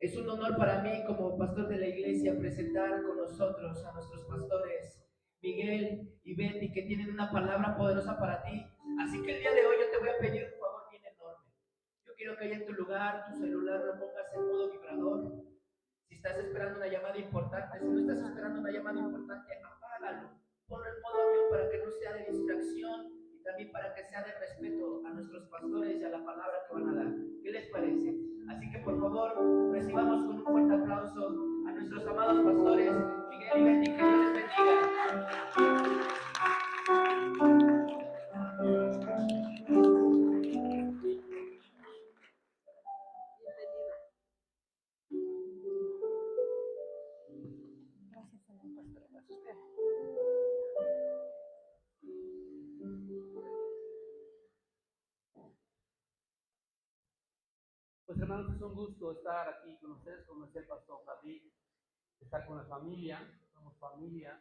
Es un honor para mí como pastor de la iglesia presentar con nosotros a nuestros pastores Miguel y Betty, que tienen una palabra poderosa para ti. Así que el día de hoy yo te voy a pedir un favor bien enorme. Yo quiero que allá en tu lugar, tu celular lo pongas en modo vibrador. Si estás esperando una llamada importante, si no estás esperando una llamada importante, apágalo. Ponlo en modo avión para que no sea de distracción y también para que sea de respeto a nuestros pastores y a la palabra que van a dar. ¿Qué les parece? Así que por favor, recibamos con un fuerte aplauso a nuestros amados pastores Miguel y Betty. Que Dios les bendiga. Gracias, Señor Pastor. Pues hermanos, es un gusto estar aquí con ustedes, como decía el pastor David, estar con la familia, somos familia,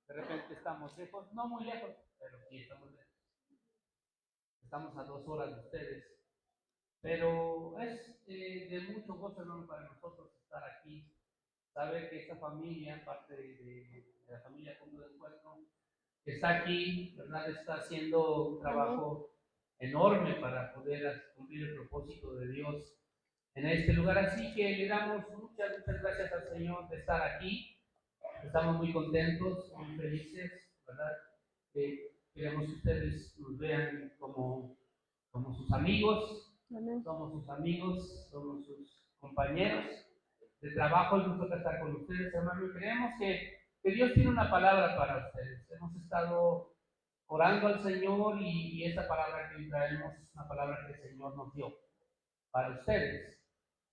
de repente estamos lejos, no muy lejos, pero sí estamos lejos. Estamos a 2 horas de ustedes, pero es de mucho gozo, hermano, para nosotros estar aquí, saber que esta familia, parte de la familia Punto de Encuentro, que está aquí, ¿verdad? Está haciendo un trabajo enorme para poder cumplir el propósito de Dios en este lugar. Así que le damos muchas gracias al Señor de estar aquí. Estamos muy contentos, muy felices, ¿verdad? Queremos que ustedes nos vean como sus amigos. Amén. Somos sus amigos, somos sus compañeros de trabajo y nosotros estar con ustedes, hermano. Y creemos que Dios tiene una palabra para ustedes. Hemos estado orando al Señor y esta palabra que traemos es una palabra que el Señor nos dio para ustedes.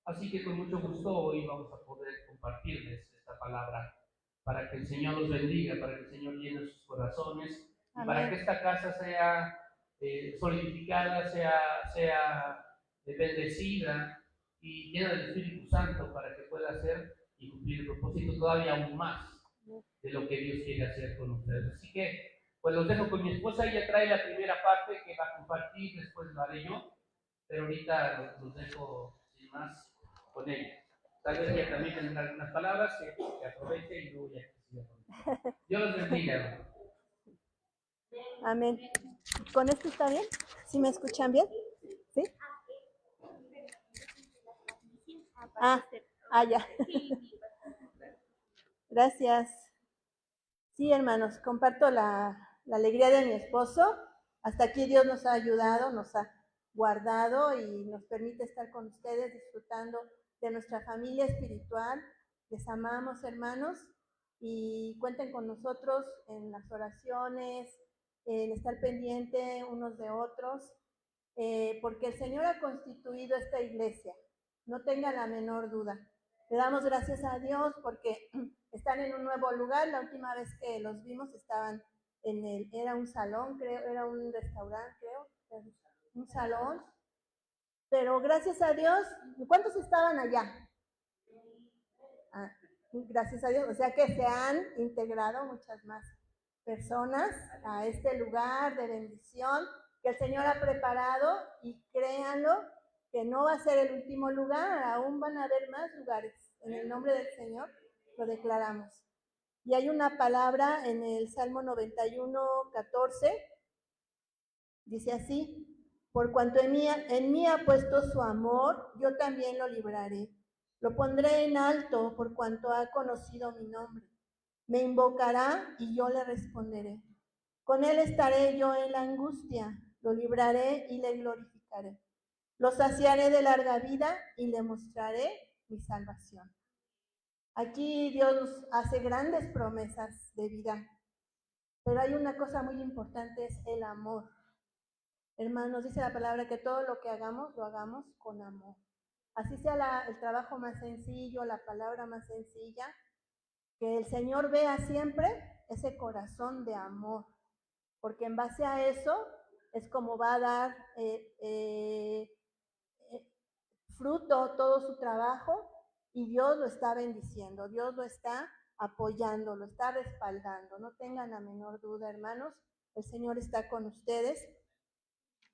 Así que con mucho gusto hoy vamos a poder compartirles esta palabra para que el Señor los bendiga, para que el Señor llene sus corazones y para que esta casa sea solidificada, sea bendecida y llena del Espíritu Santo para que pueda hacer y cumplir el propósito todavía aún más de lo que Dios quiere hacer con ustedes. Así que pues los dejo con mi esposa, ella trae la primera parte que va a compartir, después lo haré yo, pero ahorita los dejo sin más con ella. Tal vez ella también tendrá algunas palabras que aproveche y luego ya que siga con Dios los bendiga. Amén. ¿Con esto está bien? ¿Sí me escuchan bien? ¿Sí? Ya. Gracias. Sí, hermanos, comparto la alegría de mi esposo. Hasta aquí Dios nos ha ayudado, nos ha guardado y nos permite estar con ustedes disfrutando de nuestra familia espiritual. Les amamos, hermanos, y cuenten con nosotros en las oraciones, en estar pendiente unos de otros, porque el Señor ha constituido esta iglesia. No tenga la menor duda. Le damos gracias a Dios porque están en un nuevo lugar. La última vez que los vimos estaban era un salón, creo, era un restaurante, creo, un salón. Pero gracias a Dios, ¿cuántos estaban allá? Gracias a Dios, o sea que se han integrado muchas más personas a este lugar de bendición que el Señor ha preparado, y créanlo que no va a ser el último lugar, aún van a haber más lugares. En el nombre del Señor lo declaramos. Y hay una palabra en el Salmo 91:14, dice así: por cuanto en mí ha puesto su amor, yo también lo libraré. Lo pondré en alto por cuanto ha conocido mi nombre. Me invocará y yo le responderé. Con él estaré yo en la angustia, lo libraré y le glorificaré. Lo saciaré de larga vida y le mostraré mi salvación. Aquí Dios nos hace grandes promesas de vida, pero hay una cosa muy importante, es el amor. Hermanos, dice la palabra que todo lo que hagamos, lo hagamos con amor. Así sea el trabajo más sencillo, la palabra más sencilla, que el Señor vea siempre ese corazón de amor, porque en base a eso es como va a dar fruto todo su trabajo, y Dios lo está bendiciendo, Dios lo está apoyando, lo está respaldando. No tengan la menor duda, hermanos, el Señor está con ustedes.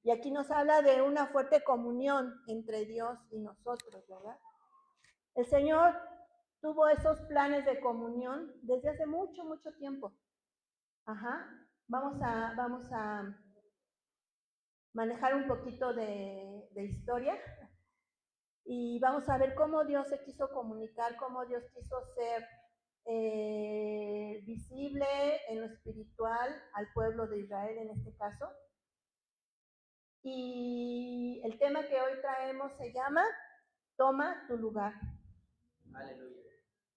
Y aquí nos habla de una fuerte comunión entre Dios y nosotros, ¿verdad? El Señor tuvo esos planes de comunión desde hace mucho, mucho tiempo. Ajá. Vamos a manejar un poquito de historia y vamos a ver cómo Dios se quiso comunicar, cómo Dios quiso ser visible en lo espiritual al pueblo de Israel en este caso. Y el tema que hoy traemos se llama Toma tu lugar. Aleluya.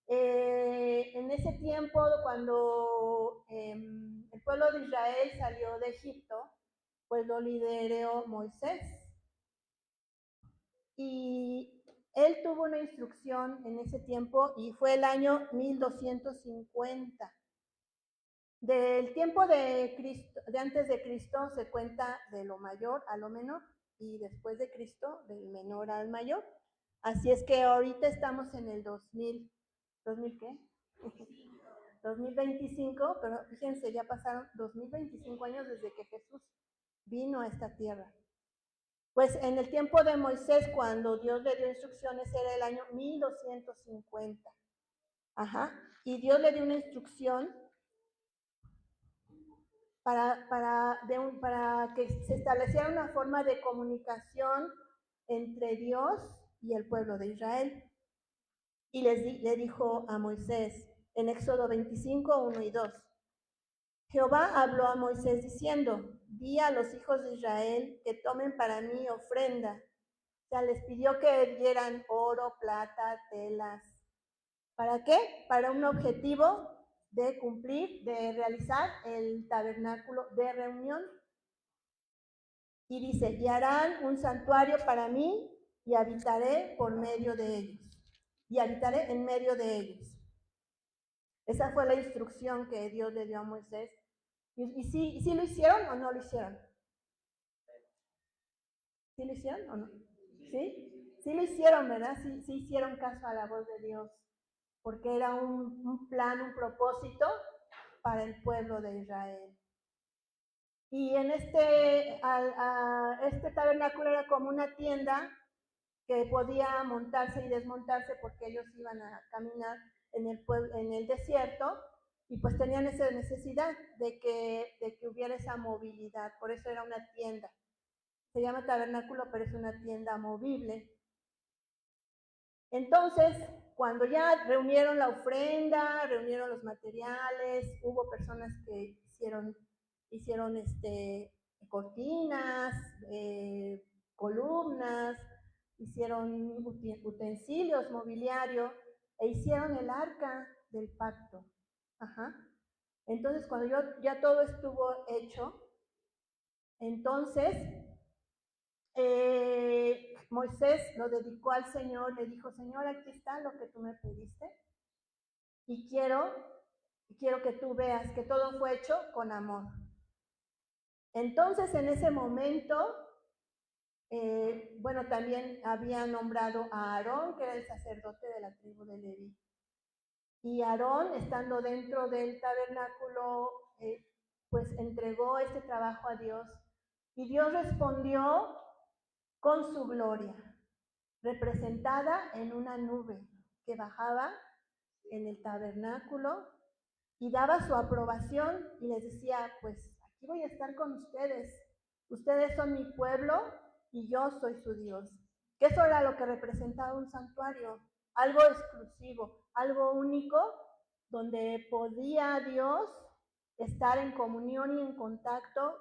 En ese tiempo, cuando el pueblo de Israel salió de Egipto, pues lo lideró Moisés. Y él tuvo una instrucción en ese tiempo y fue el año 1250. Del tiempo de Cristo, de antes de Cristo se cuenta de lo mayor a lo menor y después de Cristo del menor al mayor. Así es que ahorita estamos en el 2000 qué? 2025, pero fíjense, ya pasaron 2025 años desde que Jesús vino a esta tierra. Pues en el tiempo de Moisés, cuando Dios le dio instrucciones, era el año 1250. Ajá. Y Dios le dio una instrucción para que se estableciera una forma de comunicación entre Dios y el pueblo de Israel. Y le dijo a Moisés en Éxodo 25, 1 y 2. Jehová habló a Moisés diciendo, di a los hijos de Israel que tomen para mí ofrenda. O sea, les pidió que dieran oro, plata, telas. ¿Para qué? Para un objetivo de cumplir, de realizar el tabernáculo de reunión. Y dice, y harán un santuario para mí y habitaré por medio de ellos. Y habitaré en medio de ellos. Esa fue la instrucción que Dios le dio a Moisés. ¿Y si lo hicieron o no lo hicieron? ¿Sí lo hicieron o no? ¿Sí? Sí lo hicieron, ¿verdad? Sí hicieron caso a la voz de Dios, porque era un plan, un propósito para el pueblo de Israel. Y en este tabernáculo era como una tienda que podía montarse y desmontarse porque ellos iban a caminar en el desierto y pues tenían esa necesidad de que hubiera esa movilidad, por eso era una tienda. Se llama tabernáculo, pero es una tienda movible. Entonces, cuando ya reunieron la ofrenda, reunieron los materiales, hubo personas que hicieron cortinas, columnas, hicieron utensilios, mobiliario, e hicieron el arca del pacto. Ajá. Entonces, cuando ya todo estuvo hecho, entonces Moisés lo dedicó al Señor, le dijo, Señor, aquí está lo que tú me pediste y quiero que tú veas que todo fue hecho con amor. Entonces, en ese momento, bueno, también había nombrado a Aarón, que era el sacerdote de la tribu de Leví. Y Aarón, estando dentro del tabernáculo, pues entregó este trabajo a Dios. Y Dios respondió con su gloria, representada en una nube que bajaba en el tabernáculo y daba su aprobación y les decía, pues aquí voy a estar con ustedes, ustedes son mi pueblo y yo soy su Dios. Que eso era lo que representaba un santuario, algo exclusivo, algo único, donde podía Dios estar en comunión y en contacto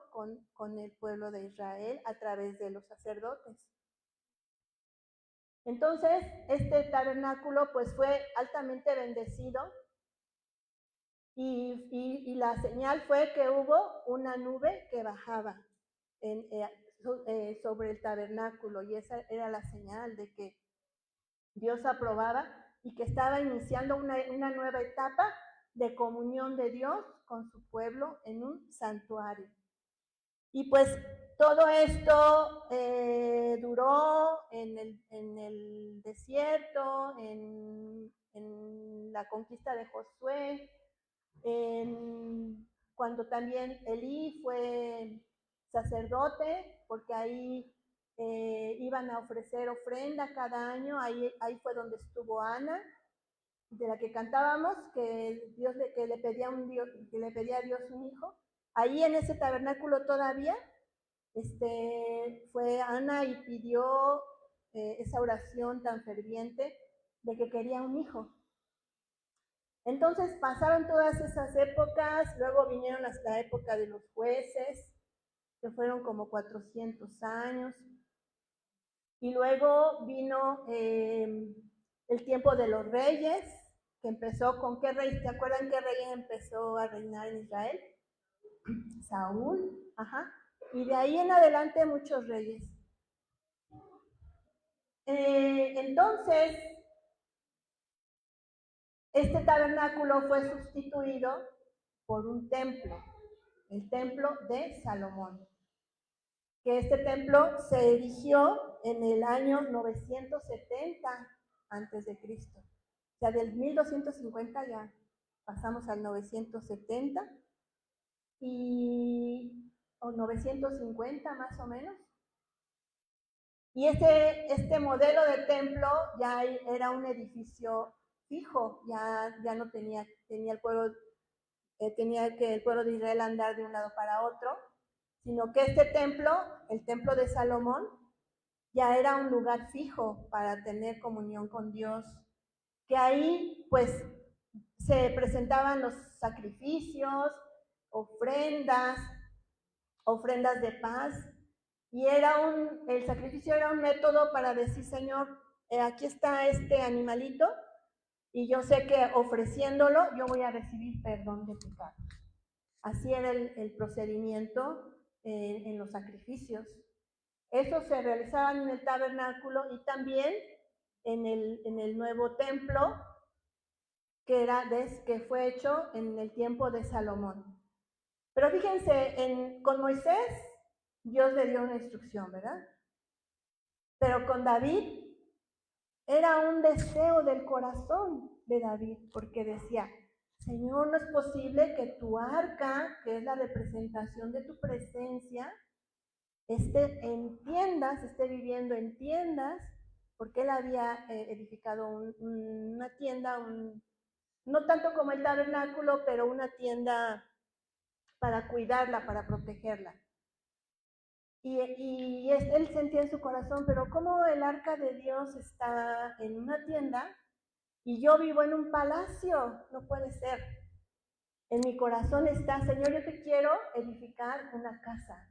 con el pueblo de Israel a través de los sacerdotes. Entonces, este tabernáculo pues fue altamente bendecido y la señal fue que hubo una nube que bajaba sobre el tabernáculo y esa era la señal de que Dios aprobaba y que estaba iniciando una nueva etapa de comunión de Dios con su pueblo en un santuario. Y pues todo esto duró en el desierto, en la conquista de Josué, cuando también Elí fue sacerdote, porque ahí iban a ofrecer ofrenda cada año. Ahí fue donde estuvo Ana, de la que cantábamos, que le pedía a Dios un hijo. Ahí en ese tabernáculo todavía fue Ana y pidió esa oración tan ferviente de que quería un hijo. Entonces pasaron todas esas épocas, luego vinieron hasta la época de los jueces, que fueron como 400 años, y luego vino el tiempo de los reyes, que empezó con qué rey, ¿te acuerdan qué rey empezó a reinar en Israel? Saúl, ajá, y de ahí en adelante muchos reyes. Entonces, este tabernáculo fue sustituido por un templo, el templo de Salomón, que este templo se erigió en el año 970 antes de Cristo. O sea, del 1250 ya pasamos al 970 o 950 más o menos. Y este modelo de templo ya era un edificio fijo, ya no tenía el pueblo, tenía que el pueblo de Israel andar de un lado para otro, sino que este templo, el templo de Salomón, ya era un lugar fijo para tener comunión con Dios, que ahí pues se presentaban los sacrificios, ofrendas de paz, y el sacrificio era un método para decir, Señor, aquí está este animalito, y yo sé que ofreciéndolo yo voy a recibir perdón de pecados. Así era el procedimiento en los sacrificios. Eso se realizaba en el tabernáculo y también en el nuevo templo que fue hecho en el tiempo de Salomón. Pero fíjense, con Moisés Dios le dio una instrucción, ¿verdad? Pero con David era un deseo del corazón de David, porque decía, Señor, no es posible que tu arca, que es la representación de tu presencia, esté viviendo en tiendas, porque él había edificado una tienda, no tanto como el tabernáculo, pero una tienda para cuidarla, para protegerla. Y él sentía en su corazón, pero ¿cómo el arca de Dios está en una tienda y yo vivo en un palacio? No puede ser. En mi corazón está, Señor, yo te quiero edificar una casa,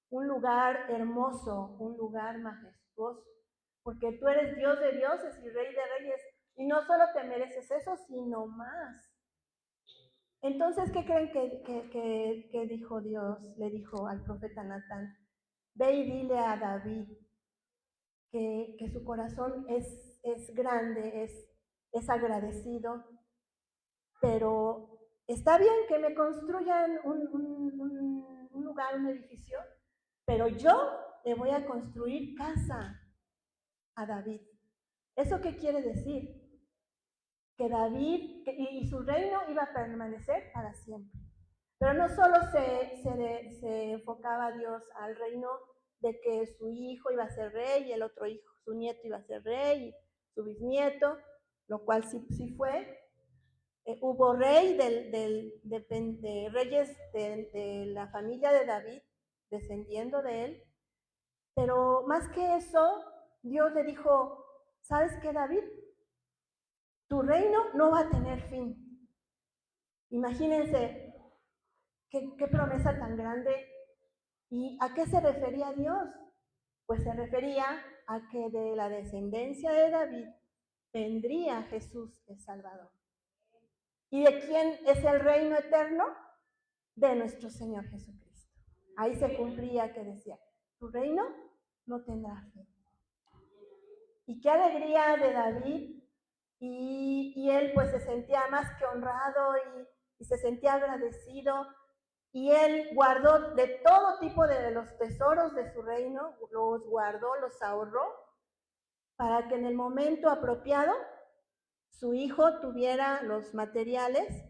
un lugar hermoso, un lugar majestuoso, porque tú eres Dios de dioses y Rey de reyes, y no solo te mereces eso, sino más. Entonces, ¿qué creen que dijo Dios? Le dijo al profeta Natán, ve y dile a David que su corazón es grande, es agradecido, pero está bien que me construyan un lugar, un edificio, pero yo le voy a construir casa a David. ¿Eso qué quiere decir? Que David y su reino iba a permanecer para siempre. Pero no solo se enfocaba Dios al reino de que su hijo iba a ser rey y el otro hijo, su nieto iba a ser rey y su bisnieto, lo cual sí fue. Hubo rey de reyes de la familia de David, descendiendo de él, pero más que eso, Dios le dijo, ¿sabes qué, David? Tu reino no va a tener fin. Imagínense qué promesa tan grande. ¿Y a qué se refería Dios? Pues se refería a que de la descendencia de David vendría Jesús el Salvador. ¿Y de quién es el reino eterno? De nuestro Señor Jesucristo. Ahí se cumplía que decía, tu reino no tendrá fin. Y qué alegría de David, y él pues se sentía más que honrado y se sentía agradecido, y él guardó de todo tipo de los tesoros de su reino, los guardó, los ahorró, para que en el momento apropiado su hijo tuviera los materiales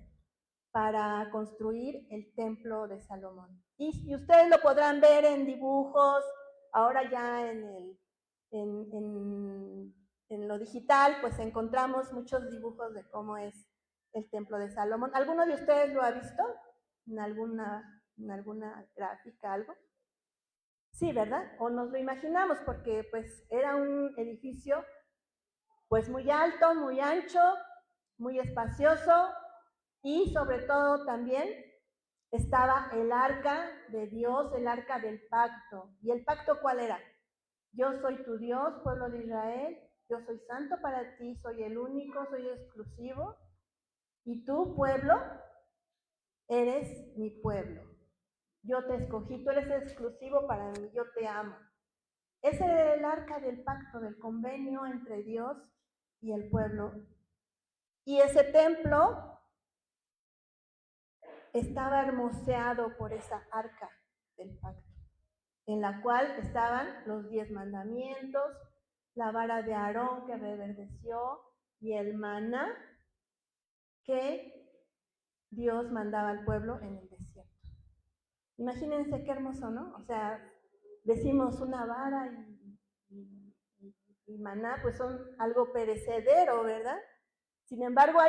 para construir el templo de Salomón. Y ustedes lo podrán ver en dibujos, ahora ya en lo digital, pues encontramos muchos dibujos de cómo es el templo de Salomón. ¿Alguno de ustedes lo ha visto? ¿En alguna gráfica, algo? Sí, ¿verdad? O nos lo imaginamos porque pues era un edificio pues muy alto, muy ancho, muy espacioso y sobre todo también estaba el arca de Dios, el arca del pacto. ¿Y el pacto cuál era? Yo soy tu Dios, pueblo de Israel, yo soy santo para ti, soy el único, soy exclusivo, y tú, pueblo, eres mi pueblo. Yo te escogí, tú eres exclusivo para mí, yo te amo. Ese era el arca del pacto, del convenio entre Dios y el pueblo. Y ese templo estaba hermoseado por esa arca del pacto, en la cual estaban los 10 mandamientos, la vara de Aarón que reverdeció y el maná que Dios mandaba al pueblo en el desierto. Imagínense qué hermoso, ¿no? O sea, decimos una vara y maná, pues son algo perecedero, ¿verdad? Sin embargo,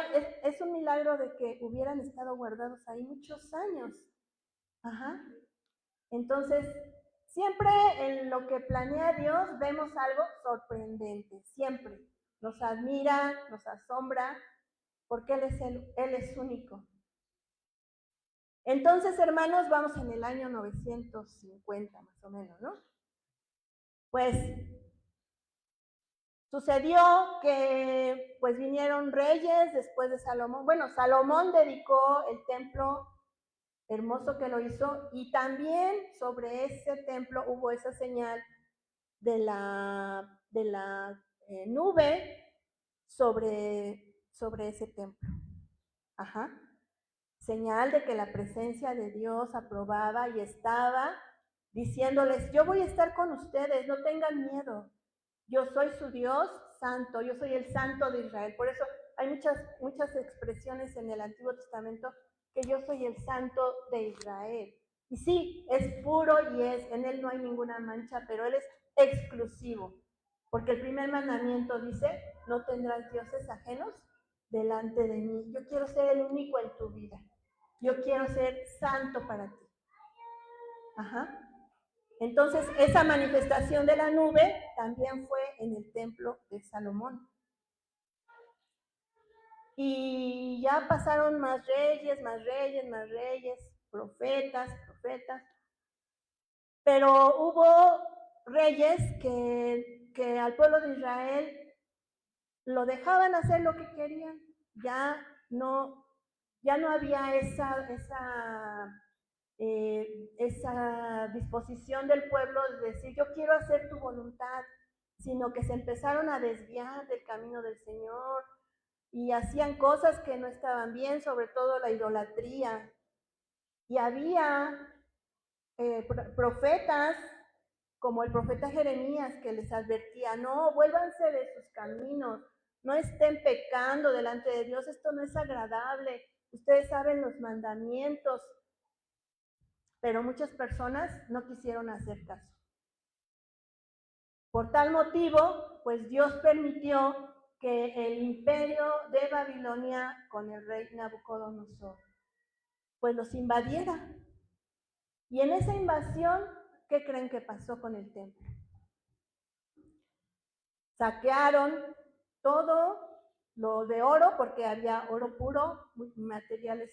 es un milagro de que hubieran estado guardados ahí muchos años. Ajá. Entonces, siempre en lo que planea Dios vemos algo sorprendente, siempre. Nos admira, nos asombra, porque Él es único. Entonces, hermanos, vamos en el año 950 más o menos, ¿no? Pues sucedió que pues vinieron reyes después de Salomón. Bueno, Salomón dedicó el templo hermoso que lo hizo y también sobre ese templo hubo esa señal de la nube sobre ese templo. Ajá. Señal de que la presencia de Dios aprobaba y estaba diciéndoles, yo voy a estar con ustedes, no tengan miedo. Yo soy su Dios santo, yo soy el santo de Israel. Por eso hay muchas expresiones en el Antiguo Testamento que yo soy el santo de Israel. Y sí, es puro y en él no hay ninguna mancha, pero él es exclusivo. Porque el primer mandamiento dice, no tendrás dioses ajenos delante de mí. Yo quiero ser el único en tu vida. Yo quiero ser santo para ti. Ajá. Entonces, esa manifestación de la nube también fue en el templo de Salomón. Y ya pasaron más reyes, profetas. Pero hubo reyes que al pueblo de Israel lo dejaban hacer lo que querían. Ya no había esa disposición del pueblo de decir, yo quiero hacer tu voluntad, sino que se empezaron a desviar del camino del Señor y hacían cosas que no estaban bien, sobre todo la idolatría. Y había profetas, como el profeta Jeremías, que les advertía, no, vuélvanse de sus caminos, no estén pecando delante de Dios, esto no es agradable, ustedes saben los mandamientos, pero muchas personas no quisieron hacer caso. Por tal motivo, pues Dios permitió que el imperio de Babilonia con el rey Nabucodonosor, pues los invadiera. Y en esa invasión, ¿qué creen que pasó con el templo? Saquearon todo lo de oro, porque había oro puro, materiales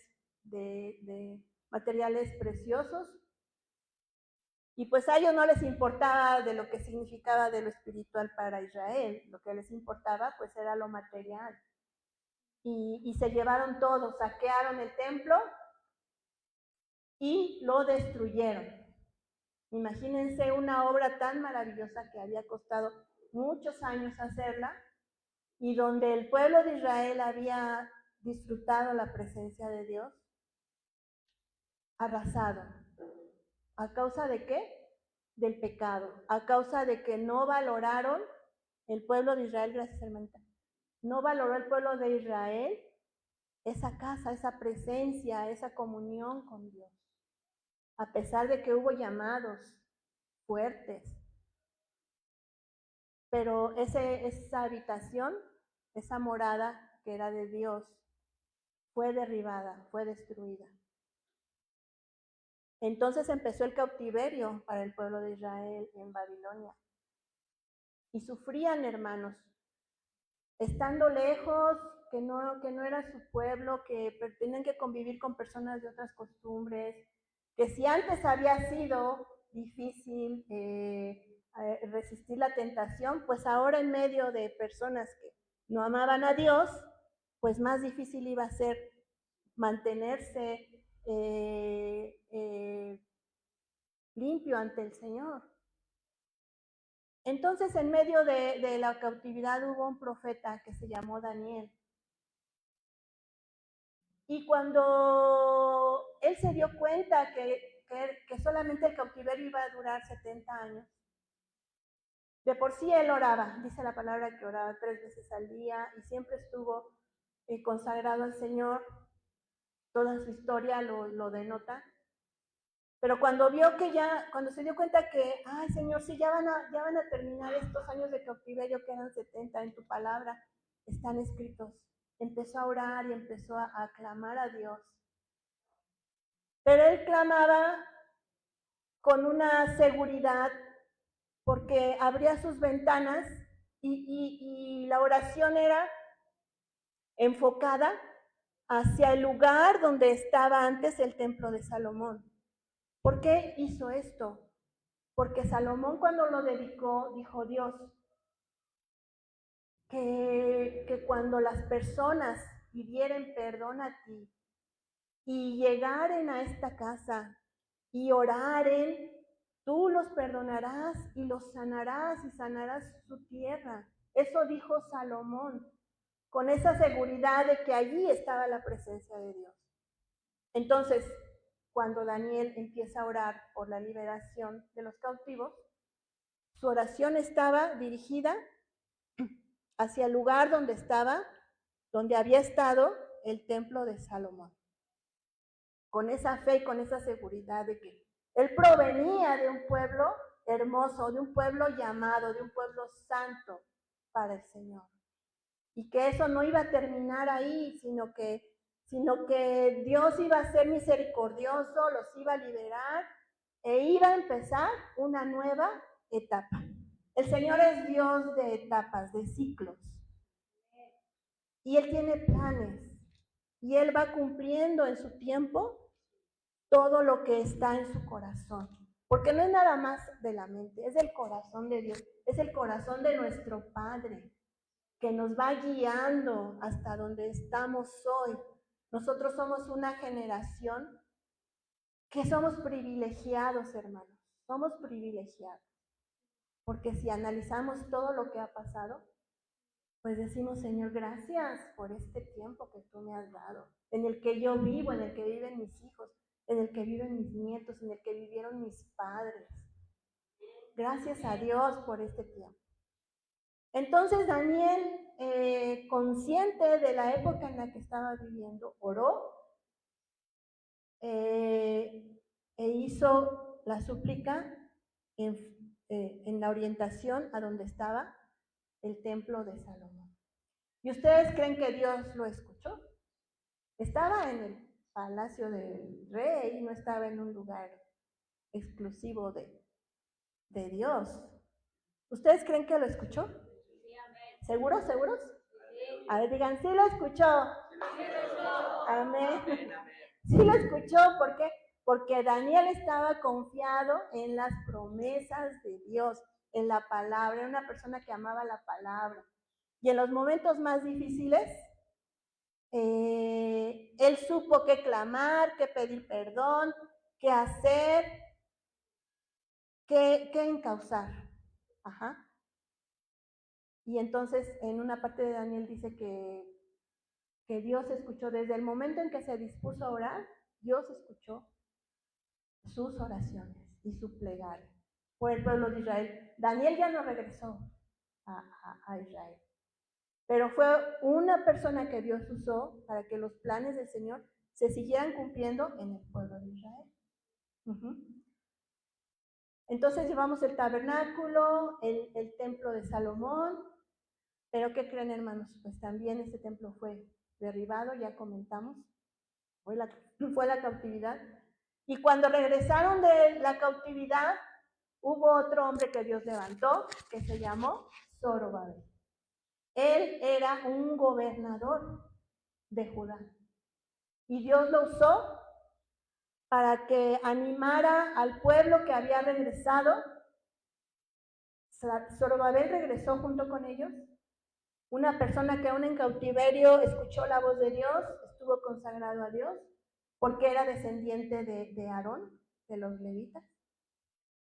materiales preciosos, y pues a ellos no les importaba de lo que significaba de lo espiritual para Israel, lo que les importaba pues era lo material. Y se llevaron todo, saquearon el templo y lo destruyeron. Imagínense una obra tan maravillosa que había costado muchos años hacerla y donde el pueblo de Israel había disfrutado la presencia de Dios, arrasado. ¿A causa de qué? Del pecado. A causa de que no valoraron el pueblo de Israel, gracias hermanita, no valoró el pueblo de Israel esa casa, esa presencia, esa comunión con Dios. A pesar de que hubo llamados fuertes, pero esa habitación, esa morada que era de Dios, fue derribada, fue destruida. Entonces empezó el cautiverio para el pueblo de Israel en Babilonia. Y sufrían, hermanos, estando lejos, que no era su pueblo, que tenían que convivir con personas de otras costumbres, que si antes había sido difícil resistir la tentación, pues ahora en medio de personas que no amaban a Dios, pues más difícil iba a ser mantenerse limpio ante el Señor. Entonces, en medio de la cautividad hubo un profeta que se llamó Daniel. Y cuando él se dio cuenta que solamente el cautiverio iba a durar 70 años, de por sí él oraba, dice la palabra que oraba 3 veces al día y siempre estuvo consagrado al Señor, toda su historia lo denota. Pero cuando se dio cuenta que, ay Señor, sí, ya van a terminar estos años de cautiverio que eran 70 en tu palabra, están escritos. Empezó a orar y empezó a clamar a Dios. Pero él clamaba con una seguridad porque abría sus ventanas y la oración era enfocada hacia el lugar donde estaba antes el templo de Salomón. ¿Por qué hizo esto? Porque Salomón cuando lo dedicó, dijo Dios, que cuando las personas pidieran perdón a ti y llegaren a esta casa y oraren, tú los perdonarás y los sanarás y sanarás su tierra. Eso dijo Salomón, con esa seguridad de que allí estaba la presencia de Dios. Entonces, cuando Daniel empieza a orar por la liberación de los cautivos, su oración estaba dirigida hacia el lugar donde había estado el templo de Salomón. Con esa fe y con esa seguridad de que él provenía de un pueblo hermoso, de un pueblo llamado, de un pueblo santo para el Señor. Y que eso no iba a terminar ahí, sino que Dios iba a ser misericordioso, los iba a liberar e iba a empezar una nueva etapa. El Señor es Dios de etapas, de ciclos. Y Él tiene planes. Y Él va cumpliendo en su tiempo todo lo que está en su corazón. Porque no es nada más de la mente, es el corazón de Dios, es el corazón de nuestro Padre, que nos va guiando hasta donde estamos hoy. Nosotros somos una generación que somos privilegiados, hermanos. Somos privilegiados. Porque si analizamos todo lo que ha pasado, pues decimos, Señor, gracias por este tiempo que tú me has dado, en el que yo vivo, en el que viven mis hijos, en el que viven mis nietos, en el que vivieron mis padres. Gracias a Dios por este tiempo. Entonces Daniel, consciente de la época en la que estaba viviendo, oró e hizo la súplica en la orientación a donde estaba el templo de Salomón. ¿Y ustedes creen que Dios lo escuchó? Estaba en el palacio del rey, no estaba en un lugar exclusivo de Dios. ¿Ustedes creen que lo escuchó? ¿Seguros? ¿Seguros? A ver, digan, sí lo escuchó. Amén. Sí lo escuchó, ¿por qué? Porque Daniel estaba confiado en las promesas de Dios, en la palabra, era una persona que amaba la palabra. Y en los momentos más difíciles, él supo qué clamar, qué pedir perdón, qué hacer, qué encauzar. Ajá. Y entonces en una parte de Daniel dice que Dios escuchó desde el momento en que se dispuso a orar, Dios escuchó sus oraciones y su plegaria por el pueblo de Israel. Daniel ya no regresó a Israel, pero fue una persona que Dios usó para que los planes del Señor se siguieran cumpliendo en el pueblo de Israel. Entonces llevamos el tabernáculo, el templo de Salomón, pero ¿qué creen, hermanos? Pues también ese templo fue derribado, ya comentamos, fue la cautividad. Y cuando regresaron de la cautividad, hubo otro hombre que Dios levantó, que se llamó Zorobabel. Él era un gobernador de Judá. Y Dios lo usó para que animara al pueblo que había regresado. Zorobabel regresó junto con ellos. Una persona que aún en cautiverio escuchó la voz de Dios, estuvo consagrado a Dios, porque era descendiente de Aarón, de los levitas.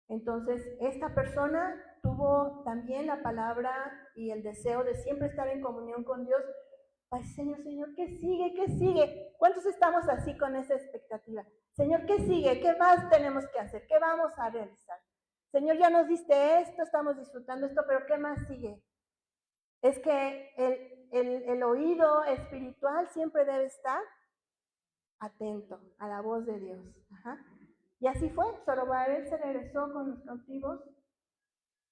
Entonces, esta persona tuvo también la palabra y el deseo de siempre estar en comunión con Dios. Ay, Señor, ¿qué sigue? ¿Qué sigue? ¿Cuántos estamos así con esa expectativa? Señor, ¿qué sigue? ¿Qué más tenemos que hacer? ¿Qué vamos a realizar? Señor, ya nos diste esto, estamos disfrutando esto, pero ¿qué más sigue? Es que el oído espiritual siempre debe estar atento a la voz de Dios. Ajá. Y así fue, Zorobabel se regresó con los cautivos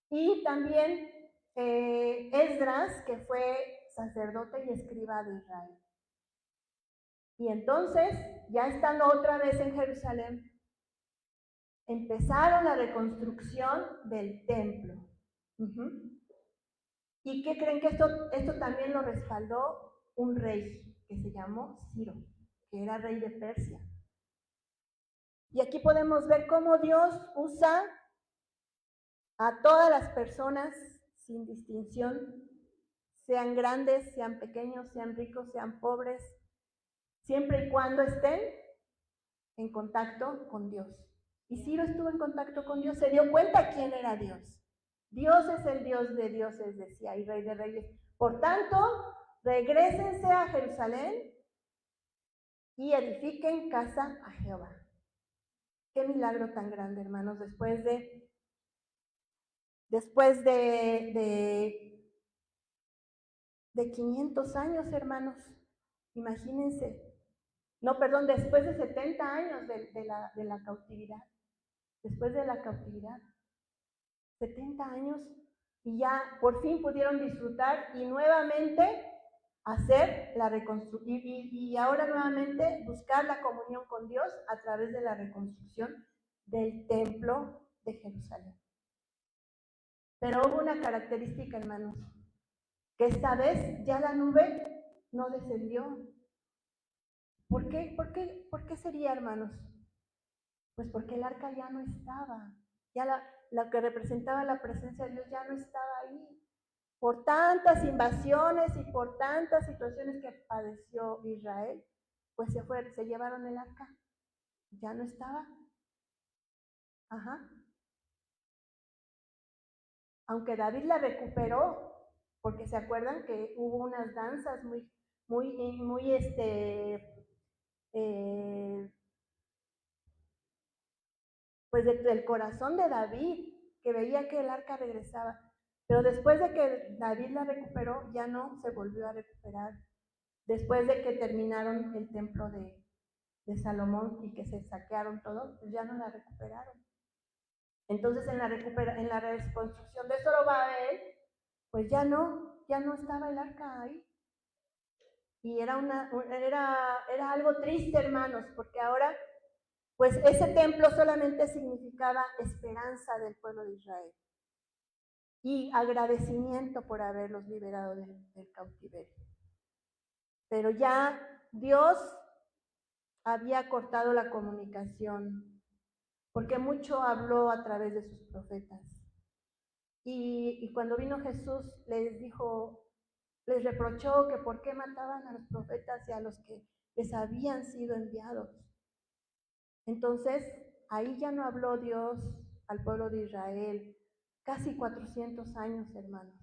y también Esdras, que fue sacerdote y escriba de Israel. Y entonces, ya estando otra vez en Jerusalén, empezaron la reconstrucción del templo. ¿Y qué creen que esto también lo respaldó un rey que se llamó Ciro, que era rey de Persia? Y aquí podemos ver cómo Dios usa a todas las personas sin distinción, sean grandes, sean pequeños, sean ricos, sean pobres, siempre y cuando estén en contacto con Dios. Y Ciro estuvo en contacto con Dios, se dio cuenta quién era Dios. Dios es el Dios de dioses, decía, y Rey de reyes. Por tanto, regrésense a Jerusalén y edifiquen casa a Jehová. Qué milagro tan grande, hermanos, después de 500 años, hermanos, imagínense. No, perdón, después de 70 años de la cautividad. Después de la cautividad. 70 años y ya por fin pudieron disfrutar y nuevamente hacer la reconstrucción y ahora nuevamente buscar la comunión con Dios a través de la reconstrucción del templo de Jerusalén. Pero hubo una característica, hermanos, que esta vez ya la nube no descendió. ¿Por qué? ¿Por qué sería, hermanos? Pues porque el arca ya no estaba. Ya la que representaba la presencia de Dios ya no estaba ahí. Por tantas invasiones y por tantas situaciones que padeció Israel, pues se llevaron el arca. Ya no estaba. Ajá. Aunque David la recuperó, porque se acuerdan que hubo unas danzas muy, pues del corazón de David, que veía que el arca regresaba. Pero después de que David la recuperó, ya no se volvió a recuperar. Después de que terminaron el templo de Salomón y que se saquearon todo, pues ya no la recuperaron. Entonces en la reconstrucción de Zorobabel, pues ya no estaba el arca ahí. Y era algo triste, hermanos, porque ahora, pues ese templo solamente significaba esperanza del pueblo de Israel y agradecimiento por haberlos liberado del cautiverio. Pero ya Dios había cortado la comunicación, porque mucho habló a través de sus profetas. Y cuando vino Jesús les reprochó que por qué mataban a los profetas y a los que les habían sido enviados. Entonces, ahí ya no habló Dios al pueblo de Israel, casi 400 años, hermanos.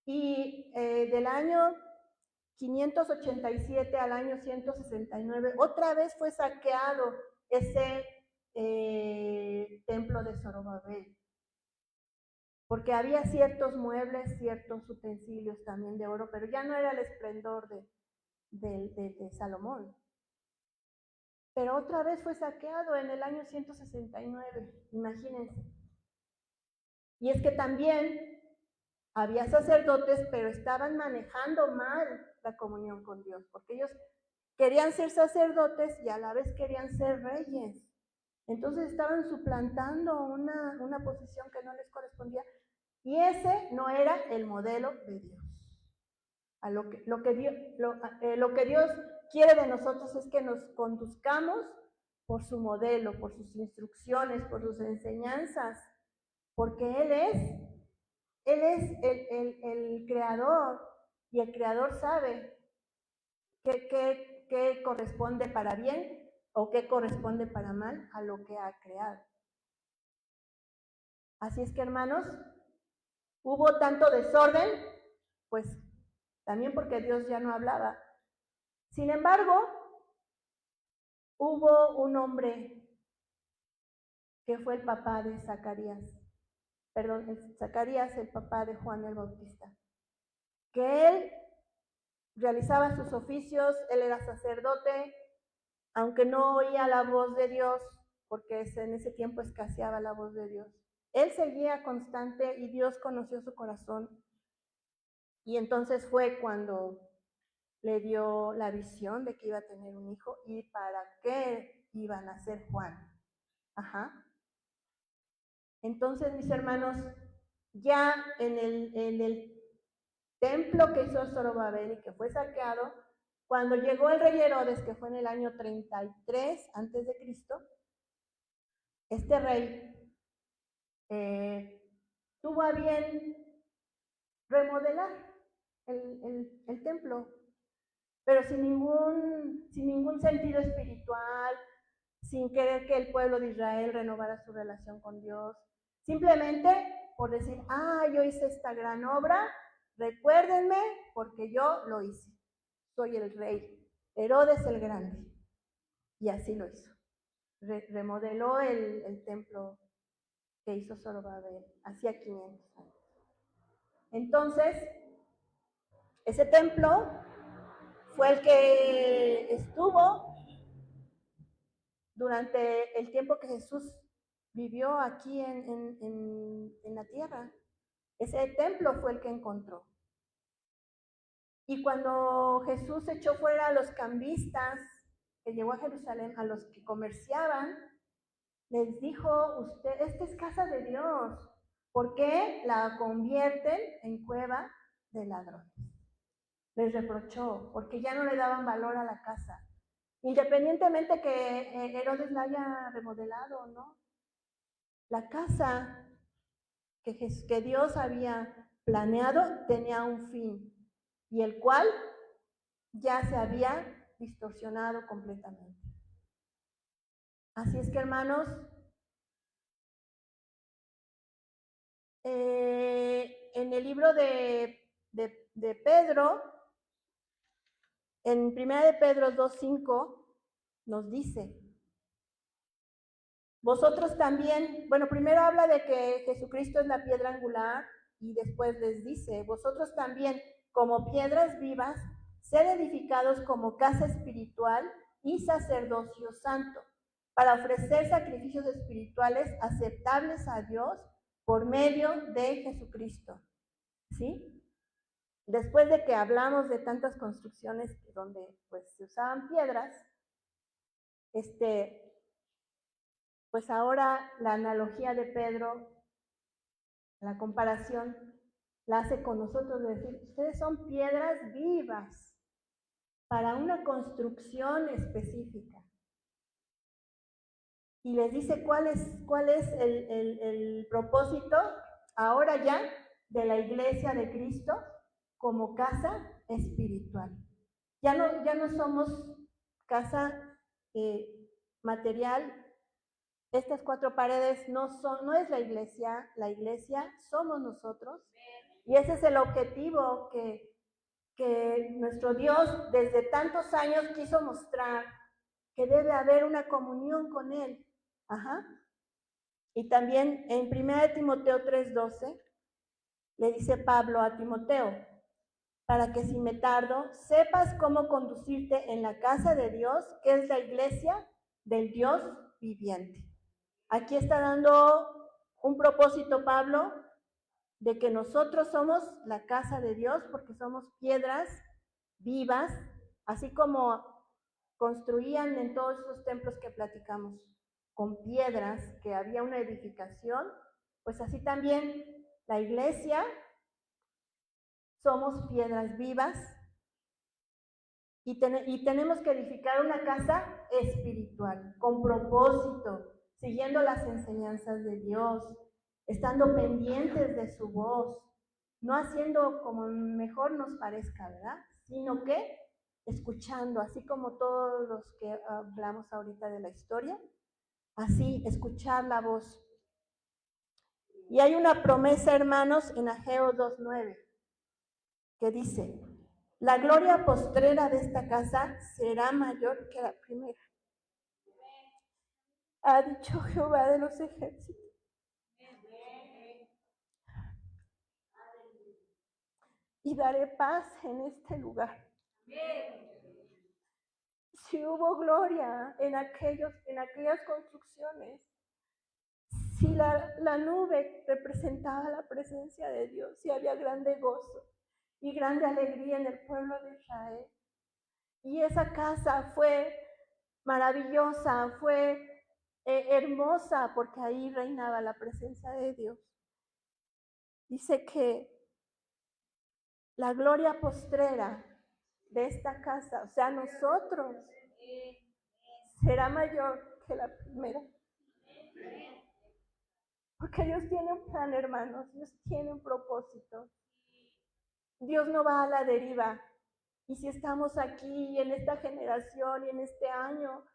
Y del año 587 al año 169, otra vez fue saqueado ese templo de Zorobabel, porque había ciertos muebles, ciertos utensilios también de oro, pero ya no era el esplendor de Salomón. Pero otra vez fue saqueado en el año 169, imagínense. Y es que también había sacerdotes, pero estaban manejando mal la comunión con Dios, porque ellos querían ser sacerdotes y a la vez querían ser reyes. Entonces estaban suplantando una posición que no les correspondía. Y ese no era el modelo de Dios. Lo que Dios quiere de nosotros es que nos conduzcamos por su modelo, por sus instrucciones, por sus enseñanzas, porque Él es el creador, y el creador sabe qué corresponde para bien o qué corresponde para mal a lo que ha creado. Así es que, hermanos, hubo tanto desorden, pues también porque Dios ya no hablaba. Sin embargo, hubo un hombre que fue el papá de Zacarías, Zacarías, el papá de Juan el Bautista, que él realizaba sus oficios, él era sacerdote, aunque no oía la voz de Dios, porque en ese tiempo escaseaba la voz de Dios. Él seguía constante y Dios conoció su corazón. Y entonces fue cuando le dio la visión de que iba a tener un hijo y para qué iba a nacer Juan. Ajá. Entonces, mis hermanos, ya en el templo que hizo Zorobabel y que fue saqueado, cuando llegó el rey Herodes, que fue en el año 33 antes de Cristo, este rey tuvo a bien remodelar el templo, pero sin ningún sentido espiritual, sin querer que el pueblo de Israel renovara su relación con Dios, simplemente por decir, yo hice esta gran obra, recuérdenme porque yo lo hice, soy el rey, Herodes el Grande, y así lo hizo. Remodeló el templo que hizo Zorobabel hacía 500 años. Entonces, ese templo fue el que estuvo durante el tiempo que Jesús vivió aquí en la tierra. Ese templo fue el que encontró. Y cuando Jesús echó fuera a los cambistas que llegó a Jerusalén, a los que comerciaban, les dijo, esta es casa de Dios, ¿por qué la convierten en cueva de ladrones? Les reprochó, porque ya no le daban valor a la casa. Independientemente que Herodes la haya remodelado o no, la casa que Dios había planeado tenía un fin, y el cual ya se había distorsionado completamente. Así es que, hermanos, en el libro de Pedro, en 1 de Pedro 2:5, nos dice, vosotros también, bueno, primero habla de que Jesucristo es la piedra angular y después les dice, vosotros también, como piedras vivas, sed edificados como casa espiritual y sacerdocio santo, para ofrecer sacrificios espirituales aceptables a Dios por medio de Jesucristo. ¿Sí? Después de que hablamos de tantas construcciones donde pues se usaban piedras, pues ahora la analogía de Pedro, la comparación, la hace con nosotros de decir, ustedes son piedras vivas para una construcción específica. Y les dice cuál es el propósito ahora ya de la iglesia de Cristo como casa espiritual. Ya no somos casa material. Estas 4 paredes no es la iglesia somos nosotros. Y ese es el objetivo que nuestro Dios desde tantos años quiso mostrar, que debe haber una comunión con Él. Ajá. Y también en 1 Timoteo 3:12 le dice Pablo a Timoteo, para que si me tardo, sepas cómo conducirte en la casa de Dios, que es la iglesia del Dios viviente. Aquí está dando un propósito Pablo de que nosotros somos la casa de Dios porque somos piedras vivas, así como construían en todos esos templos que platicamos con piedras, que había una edificación, pues así también la iglesia somos piedras vivas y tenemos que edificar una casa espiritual, con propósito, siguiendo las enseñanzas de Dios, estando pendientes de su voz, no haciendo como mejor nos parezca, ¿verdad? Sino que escuchando, así como todos los que hablamos ahorita de la historia, así escuchar la voz. Y hay una promesa, hermanos, en Ageo 2:9, que dice: la gloria postrera de esta casa será mayor que la primera. Ha dicho Jehová de los ejércitos. Y daré paz en este lugar. Si hubo gloria en aquellas construcciones, si la nube representaba la presencia de Dios, si había grande gozo y grande alegría en el pueblo de Israel. Y esa casa fue maravillosa, fue hermosa, porque ahí reinaba la presencia de Dios. Dice que la gloria postrera de esta casa, o sea, nosotros, será mayor que la primera. Porque Dios tiene un plan, hermanos, Dios tiene un propósito. Dios no va a la deriva. Y si estamos aquí en esta generación y en este año,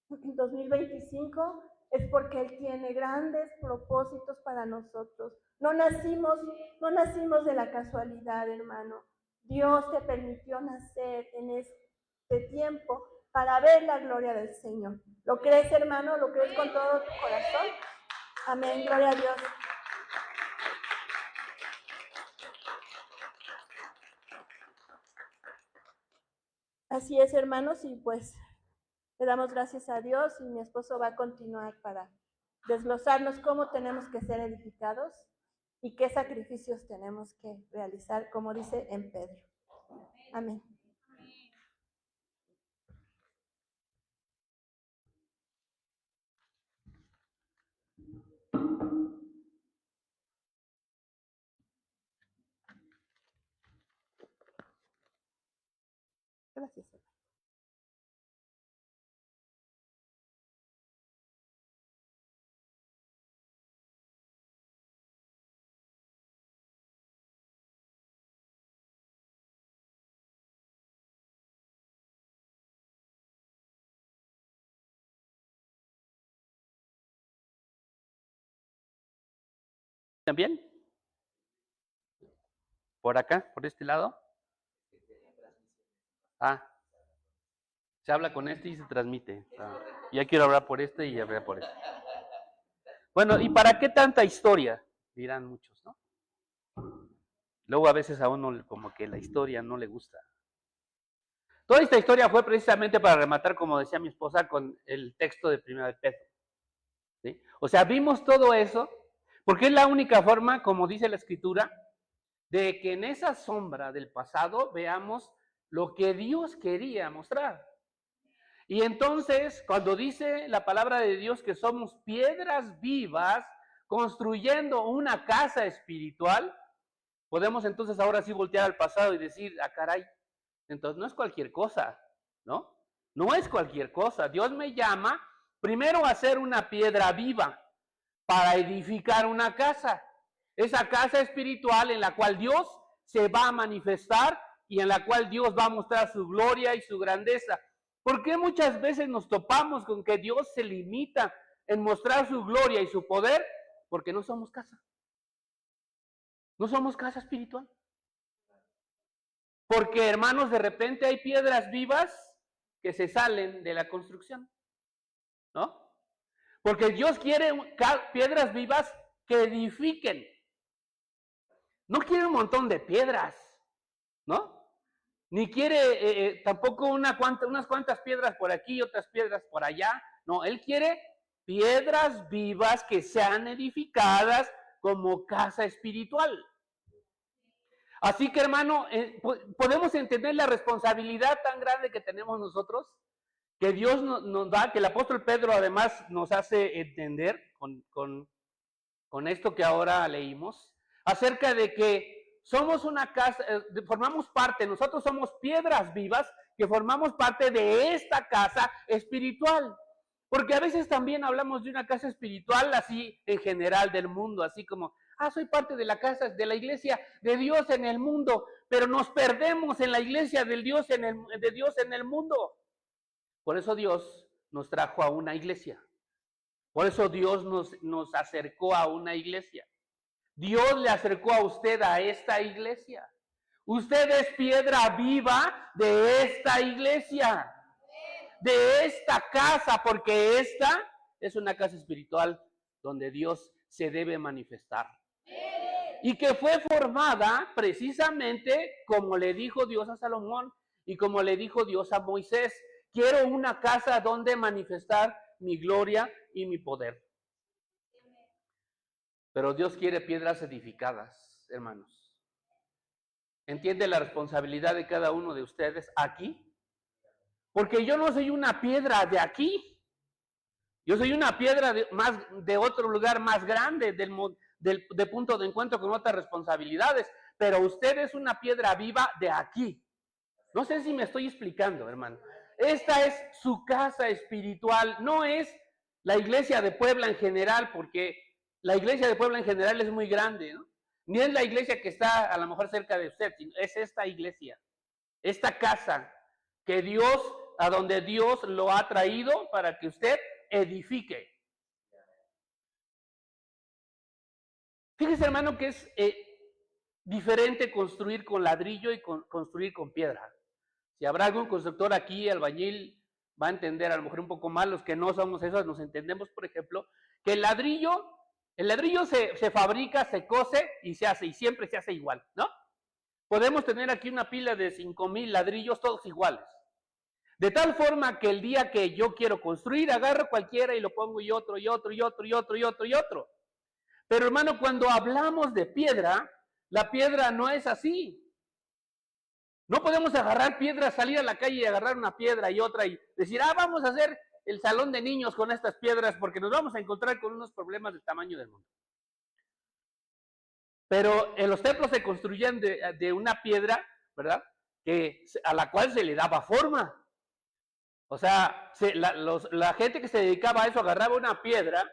en 2025, es porque Él tiene grandes propósitos para nosotros. No nacimos de la casualidad, hermano. Dios te permitió nacer en este tiempo para ver la gloria del Señor. ¿Lo crees, hermano? ¿Lo crees con todo tu corazón? Amén, gloria a Dios. Así es, hermanos, y pues le damos gracias a Dios y mi esposo va a continuar para desglosarnos cómo tenemos que ser edificados y qué sacrificios tenemos que realizar, como dice en Pedro. Amén. Gracias, hermano. ¿También? ¿Por acá? ¿Por este lado? Ah, se habla con este y se transmite. Ah, ya quiero hablar por este y hablar por este. Bueno, ¿y para qué tanta historia? Dirán muchos, ¿no? Luego a veces a uno como que la historia no le gusta. Toda esta historia fue precisamente para rematar, como decía mi esposa, con el texto de 1 de Pedro. ¿Sí? O sea, vimos todo eso porque es la única forma, como dice la Escritura, de que en esa sombra del pasado veamos lo que Dios quería mostrar. Y entonces, cuando dice la palabra de Dios que somos piedras vivas construyendo una casa espiritual, podemos entonces ahora sí voltear al pasado y decir, ah, caray, entonces no es cualquier cosa, ¿no? No es cualquier cosa. Dios me llama primero a ser una piedra viva para edificar una casa. Esa casa espiritual en la cual Dios se va a manifestar y en la cual Dios va a mostrar su gloria y su grandeza. ¿Por qué muchas veces nos topamos con que Dios se limita en mostrar su gloria y su poder? Porque no somos casa. No somos casa espiritual. Porque, hermanos, de repente hay piedras vivas que se salen de la construcción, ¿no? Porque Dios quiere piedras vivas que edifiquen. No quiere un montón de piedras, ¿no? Ni quiere tampoco unas cuantas piedras por aquí y otras piedras por allá. No, Él quiere piedras vivas que sean edificadas como casa espiritual. Así que, hermano, podemos entender la responsabilidad tan grande que tenemos nosotros, que Dios nos da, que el apóstol Pedro además nos hace entender con esto que ahora leímos, acerca de que somos una casa, formamos parte, nosotros somos piedras vivas que formamos parte de esta casa espiritual. Porque a veces también hablamos de una casa espiritual así en general del mundo, así como, soy parte de la casa, de la iglesia de Dios en el mundo, pero nos perdemos en la iglesia de Dios en el mundo. Por eso Dios nos trajo a una iglesia. Por eso Dios nos acercó a una iglesia. Dios le acercó a usted a esta iglesia. Usted es piedra viva de esta iglesia, de esta casa, porque esta es una casa espiritual donde Dios se debe manifestar. Y que fue formada precisamente como le dijo Dios a Salomón y como le dijo Dios a Moisés. Quiero una casa donde manifestar mi gloria y mi poder. Pero Dios quiere piedras edificadas, hermanos. ¿Entiende la responsabilidad de cada uno de ustedes aquí? Porque yo no soy una piedra de aquí. Yo soy una piedra de otro lugar más grande, de punto de encuentro con otras responsabilidades. Pero usted es una piedra viva de aquí. No sé si me estoy explicando, hermano. Esta es su casa espiritual. No es la iglesia de Puebla en general, porque la iglesia de Puebla en general es muy grande, ¿no? Ni es la iglesia que está a lo mejor cerca de usted, sino es esta iglesia, esta casa que Dios, a donde Dios lo ha traído para que usted edifique. Fíjese, hermano, que es diferente construir con ladrillo y construir con piedra. Si habrá algún constructor aquí, albañil, va a entender a lo mejor un poco más, los que no somos esos, nos entendemos, por ejemplo, que el ladrillo se fabrica, se cose y se hace, y siempre se hace igual, ¿no? Podemos tener aquí una pila de 5,000 ladrillos, todos iguales. De tal forma que el día que yo quiero construir, agarro cualquiera y lo pongo y otro, y otro, y otro, y otro, y otro, y otro. Pero hermano, cuando hablamos de piedra, la piedra no es así. No podemos agarrar piedras, salir a la calle y agarrar una piedra y otra y decir, vamos a hacer el salón de niños con estas piedras porque nos vamos a encontrar con unos problemas del tamaño del mundo. Pero en los templos se construían de una piedra, ¿verdad? A la cual se le daba forma. O sea, la gente que se dedicaba a eso agarraba una piedra,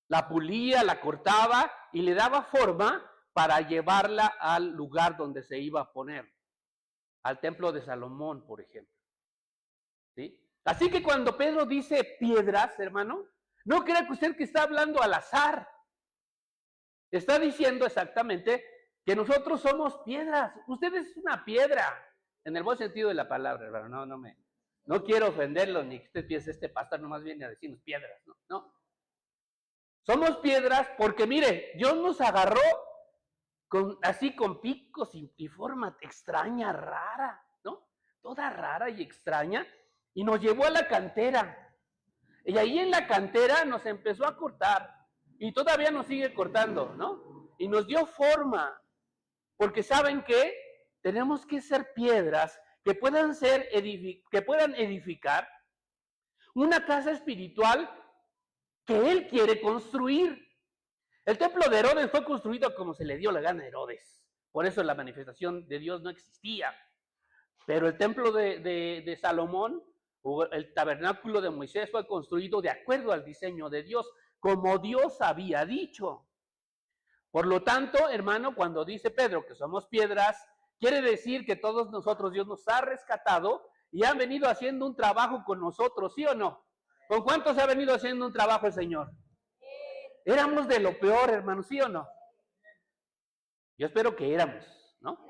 la pulía, la cortaba y le daba forma para llevarla al lugar donde se iba a poner. Al templo de Salomón, por ejemplo. ¿Sí? Así que cuando Pedro dice piedras, hermano, no crea que usted que está hablando al azar. Está diciendo exactamente que nosotros somos piedras. Usted es una piedra, en el buen sentido de la palabra, hermano. No quiero ofenderlo, ni que usted piense, este pastor nomás viene a decirnos piedras. No. Somos piedras porque, mire, Dios nos agarró así con picos y forma extraña, rara, ¿no? Toda rara y extraña, y nos llevó a la cantera. Y ahí en la cantera nos empezó a cortar, y todavía nos sigue cortando, ¿no? Y nos dio forma, porque ¿saben qué? Tenemos que ser piedras que puedan edificar una casa espiritual que Él quiere construir. El templo de Herodes fue construido como se le dio la gana a Herodes. Por eso la manifestación de Dios no existía. Pero el templo de Salomón, o el tabernáculo de Moisés, fue construido de acuerdo al diseño de Dios, como Dios había dicho. Por lo tanto, hermano, cuando dice Pedro que somos piedras, quiere decir que todos nosotros Dios nos ha rescatado y ha venido haciendo un trabajo con nosotros, ¿sí o no? ¿Con cuántos ha venido haciendo un trabajo el Señor? Éramos de lo peor, hermano, ¿sí o no? Yo espero que éramos, ¿no?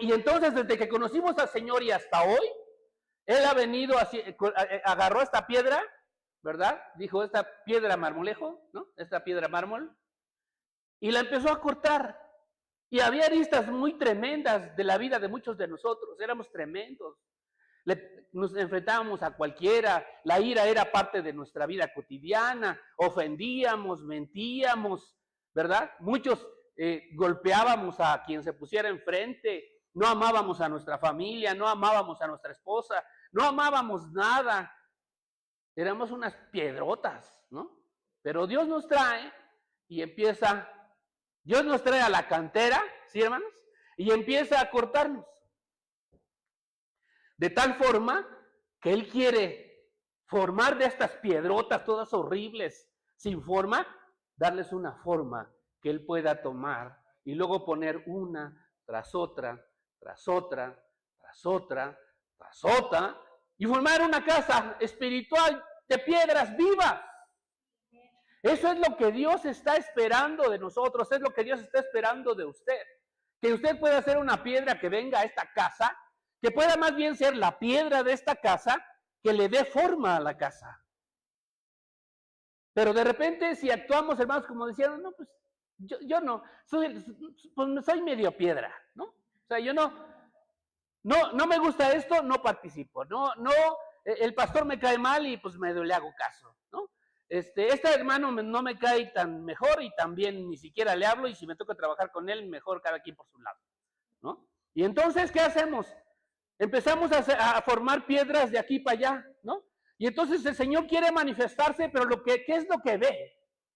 Y entonces, desde que conocimos al Señor y hasta hoy, Él ha venido, agarró esta piedra, ¿verdad? Dijo, esta piedra marmolejo, ¿no? Esta piedra mármol, y la empezó a cortar. Y había aristas muy tremendas de la vida de muchos de nosotros, éramos tremendos. nos enfrentábamos a cualquiera, la ira era parte de nuestra vida cotidiana, ofendíamos, mentíamos, ¿verdad? Muchos golpeábamos a quien se pusiera enfrente, no amábamos a nuestra familia, no amábamos a nuestra esposa, no amábamos nada, éramos unas piedrotas, ¿no? Pero Dios nos trae y Dios nos trae a la cantera, ¿sí, hermanos? Y empieza a cortarnos. De tal forma que Él quiere formar de estas piedrotas todas horribles, sin forma, darles una forma que Él pueda tomar y luego poner una tras otra, tras otra, tras otra, tras otra, y formar una casa espiritual de piedras vivas. Eso es lo que Dios está esperando de nosotros, es lo que Dios está esperando de usted. Que usted pueda ser una piedra que venga a esta casa, que pueda más bien ser la piedra de esta casa, que le dé forma a la casa. Pero de repente, si actuamos, hermanos, como decían, no, pues yo no, soy medio piedra, ¿no? O sea, yo no me gusta esto, no participo, el pastor me cae mal y pues le hago caso, ¿no? Este hermano no me cae tan mejor y también ni siquiera le hablo, y si me toca trabajar con él, mejor cada quien por su lado, ¿no? Y entonces, ¿qué hacemos? Empezamos a formar piedras de aquí para allá, ¿no? Y entonces el Señor quiere manifestarse, pero ¿qué es lo que ve?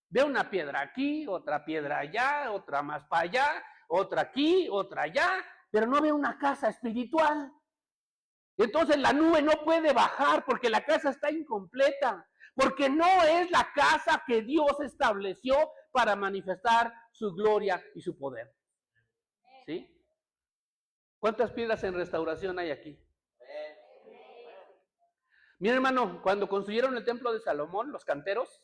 Ve una piedra aquí, otra piedra allá, otra más para allá, otra aquí, otra allá, pero no ve una casa espiritual. Entonces la nube no puede bajar porque la casa está incompleta, porque no es la casa que Dios estableció para manifestar su gloria y su poder. ¿Sí? ¿Cuántas piedras en restauración hay aquí? Mi hermano, cuando construyeron el templo de Salomón, los canteros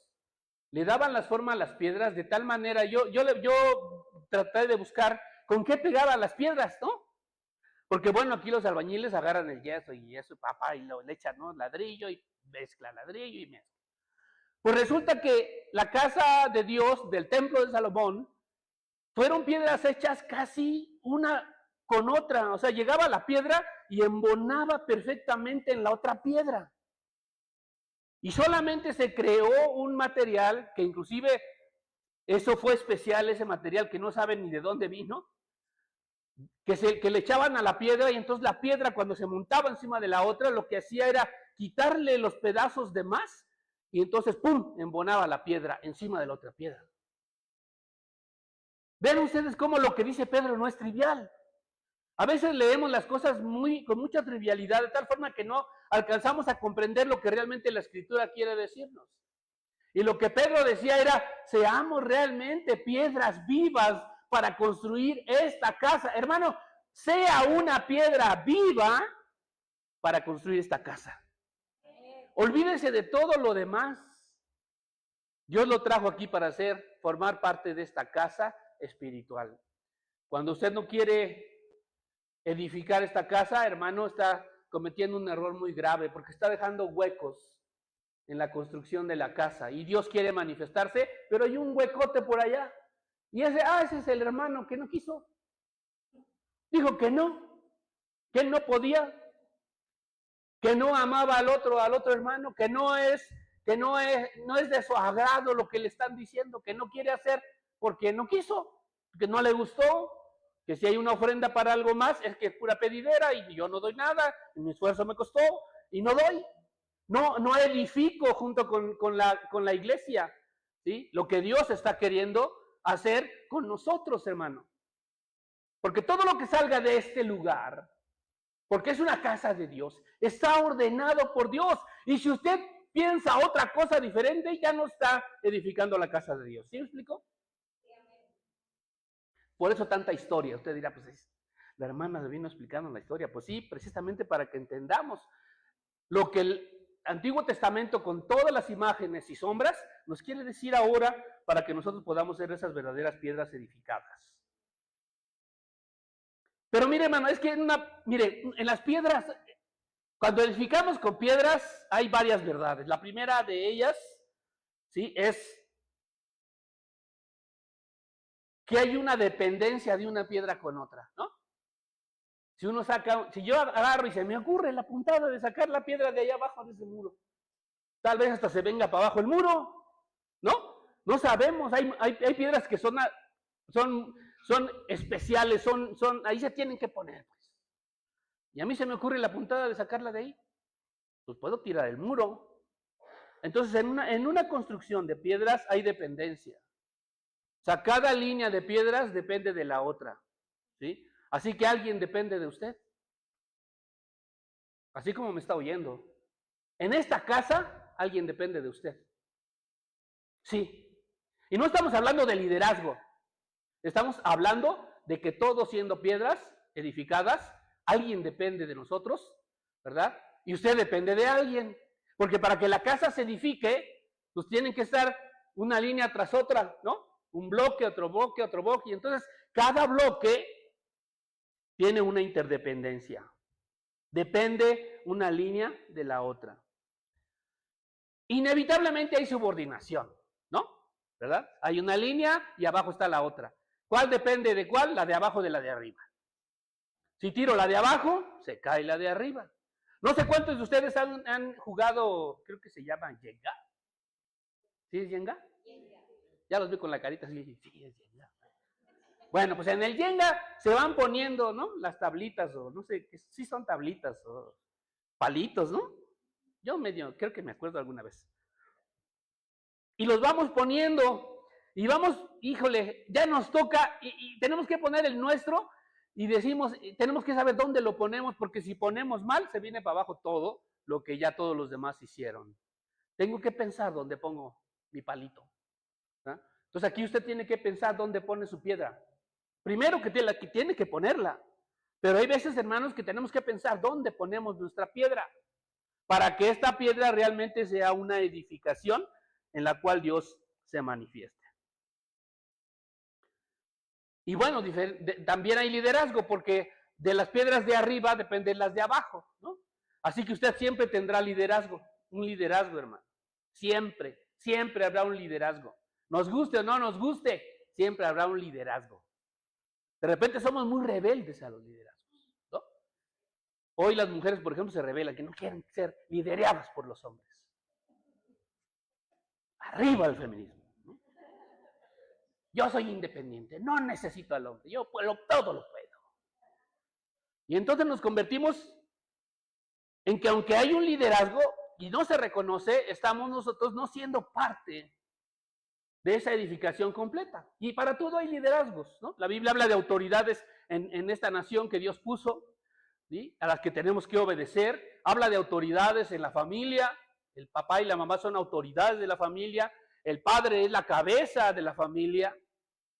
le daban las formas a las piedras de tal manera, yo traté de buscar con qué pegaban las piedras, ¿no? Porque bueno, aquí los albañiles agarran el yeso y eso, papá, y le echan, ¿no? Ladrillo y mezcla ladrillo y mezcla. Pues resulta que la casa de Dios, del templo de Salomón, fueron piedras hechas casi una con otra, o sea, llegaba la piedra y embonaba perfectamente en la otra piedra. Y solamente se creó un material que inclusive, eso fue especial, ese material que no saben ni de dónde vino, que le echaban a la piedra, y entonces la piedra cuando se montaba encima de la otra, lo que hacía era quitarle los pedazos de más, y entonces ¡pum!, embonaba la piedra encima de la otra piedra. Ven ustedes cómo lo que dice Pedro no es trivial. A veces leemos las cosas con mucha trivialidad, de tal forma que no alcanzamos a comprender lo que realmente la Escritura quiere decirnos. Y lo que Pedro decía era, seamos realmente piedras vivas para construir esta casa. Hermano, sea una piedra viva para construir esta casa. Olvídese de todo lo demás. Dios lo trajo aquí para formar parte de esta casa espiritual. Cuando usted no quiere edificar esta casa, hermano, está cometiendo un error muy grave, porque está dejando huecos en la construcción de la casa, y Dios quiere manifestarse, pero hay un huecote por allá, y ese es el hermano que no quiso, dijo que él no podía, que no amaba al otro hermano, que no es de su agrado lo que le están diciendo, que no quiere hacer porque no quiso, que no le gustó, que si hay una ofrenda para algo más es que es pura pedidera y yo no doy nada, y mi esfuerzo me costó y no doy. No edifico junto con la iglesia, ¿sí? Lo que Dios está queriendo hacer con nosotros, hermano. Porque todo lo que salga de este lugar, porque es una casa de Dios, está ordenado por Dios. Y si usted piensa otra cosa diferente, ya no está edificando la casa de Dios. ¿Sí me explico? Por eso tanta historia. Usted dirá, pues la hermana le vino explicando la historia. Pues sí, precisamente para que entendamos lo que el Antiguo Testamento, con todas las imágenes y sombras, nos quiere decir ahora, para que nosotros podamos ser esas verdaderas piedras edificadas. Pero mire, hermano, es que en las piedras, cuando edificamos con piedras, hay varias verdades. La primera de ellas, ¿sí?, es que hay una dependencia de una piedra con otra, ¿no? Si yo agarro y se me ocurre la puntada de sacar la piedra de allá abajo de ese muro, tal vez hasta se venga para abajo el muro, ¿no? No sabemos, hay piedras que son especiales, ahí se tienen que poner, pues. Y a mí se me ocurre la puntada de sacarla de ahí, pues puedo tirar el muro. Entonces, en una construcción de piedras hay dependencia. O sea, cada línea de piedras depende de la otra, ¿sí? Así que alguien depende de usted. Así como me está oyendo. En esta casa, alguien depende de usted. Sí. Y no estamos hablando de liderazgo. Estamos hablando de que todos siendo piedras edificadas, alguien depende de nosotros, ¿verdad? Y usted depende de alguien. Porque para que la casa se edifique, pues tienen que estar una línea tras otra, ¿no? Un bloque, otro bloque, otro bloque. Y entonces, cada bloque tiene una interdependencia. Depende una línea de la otra. Inevitablemente hay subordinación, ¿no? ¿Verdad? Hay una línea y abajo está la otra. ¿Cuál depende de cuál? La de abajo de la de arriba. Si tiro la de abajo, se cae la de arriba. No sé cuántos de ustedes han jugado, creo que se llama Jenga. ¿Sí es Jenga? Ya los vi con la carita así, sí es Jenga. Bueno, pues en el Jenga se van poniendo, ¿no? Las tablitas, o no sé, sí son tablitas, o palitos, ¿no? Yo creo que me acuerdo alguna vez. Y los vamos poniendo, y vamos, híjole, ya nos toca, y tenemos que poner el nuestro, y decimos, tenemos que saber dónde lo ponemos, porque si ponemos mal, se viene para abajo todo lo que ya todos los demás hicieron. Tengo que pensar dónde pongo mi palito. ¿Ah? Entonces aquí usted tiene que pensar dónde pone su piedra. Primero que tiene que ponerla. Pero hay veces, hermanos, que tenemos que pensar dónde ponemos nuestra piedra para que esta piedra realmente sea una edificación en la cual Dios se manifieste. Y bueno, también hay liderazgo porque de las piedras de arriba dependen las de abajo, ¿no? Así que usted siempre tendrá liderazgo, un liderazgo, hermano. Siempre, siempre habrá un liderazgo. Nos guste o no nos guste, siempre habrá un liderazgo. De repente somos muy rebeldes a los liderazgos, ¿no? Hoy las mujeres, por ejemplo, se rebelan, que no quieren ser lideradas por los hombres. Arriba el feminismo, ¿no? Yo soy independiente, no necesito al hombre, yo todo lo puedo. Y entonces nos convertimos en que aunque hay un liderazgo y no se reconoce, estamos nosotros no siendo parte de esa edificación completa. Y para todo hay liderazgos, ¿no? La Biblia habla de autoridades en esta nación que Dios puso, ¿sí? A las que tenemos que obedecer. Habla de autoridades en la familia. El papá y la mamá son autoridades de la familia. El padre es la cabeza de la familia.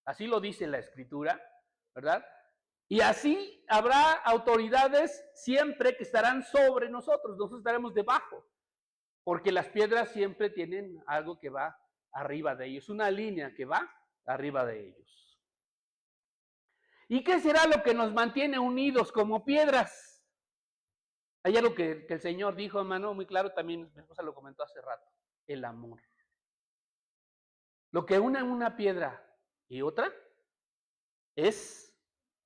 Así lo dice la Escritura, ¿verdad? Y así habrá autoridades siempre que estarán sobre nosotros. Nosotros estaremos debajo. Porque las piedras siempre tienen algo que va arriba de ellos, una línea que va arriba de ellos. ¿Y qué será lo que nos mantiene unidos como piedras? Hay algo que el Señor dijo, hermano, muy claro, también mi esposa lo comentó hace rato, el amor. Lo que une una piedra y otra es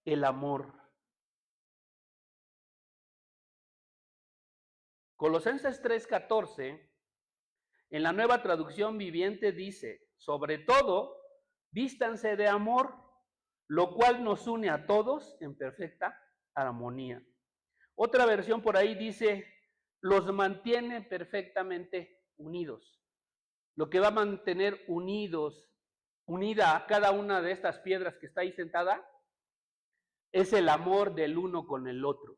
el amor. Colosenses 3:14, en la Nueva Traducción Viviente dice, sobre todo, vístanse de amor, lo cual nos une a todos en perfecta armonía. Otra versión por ahí dice, los mantiene perfectamente unidos. Lo que va a mantener unida a cada una de estas piedras que está ahí sentada, es el amor del uno con el otro.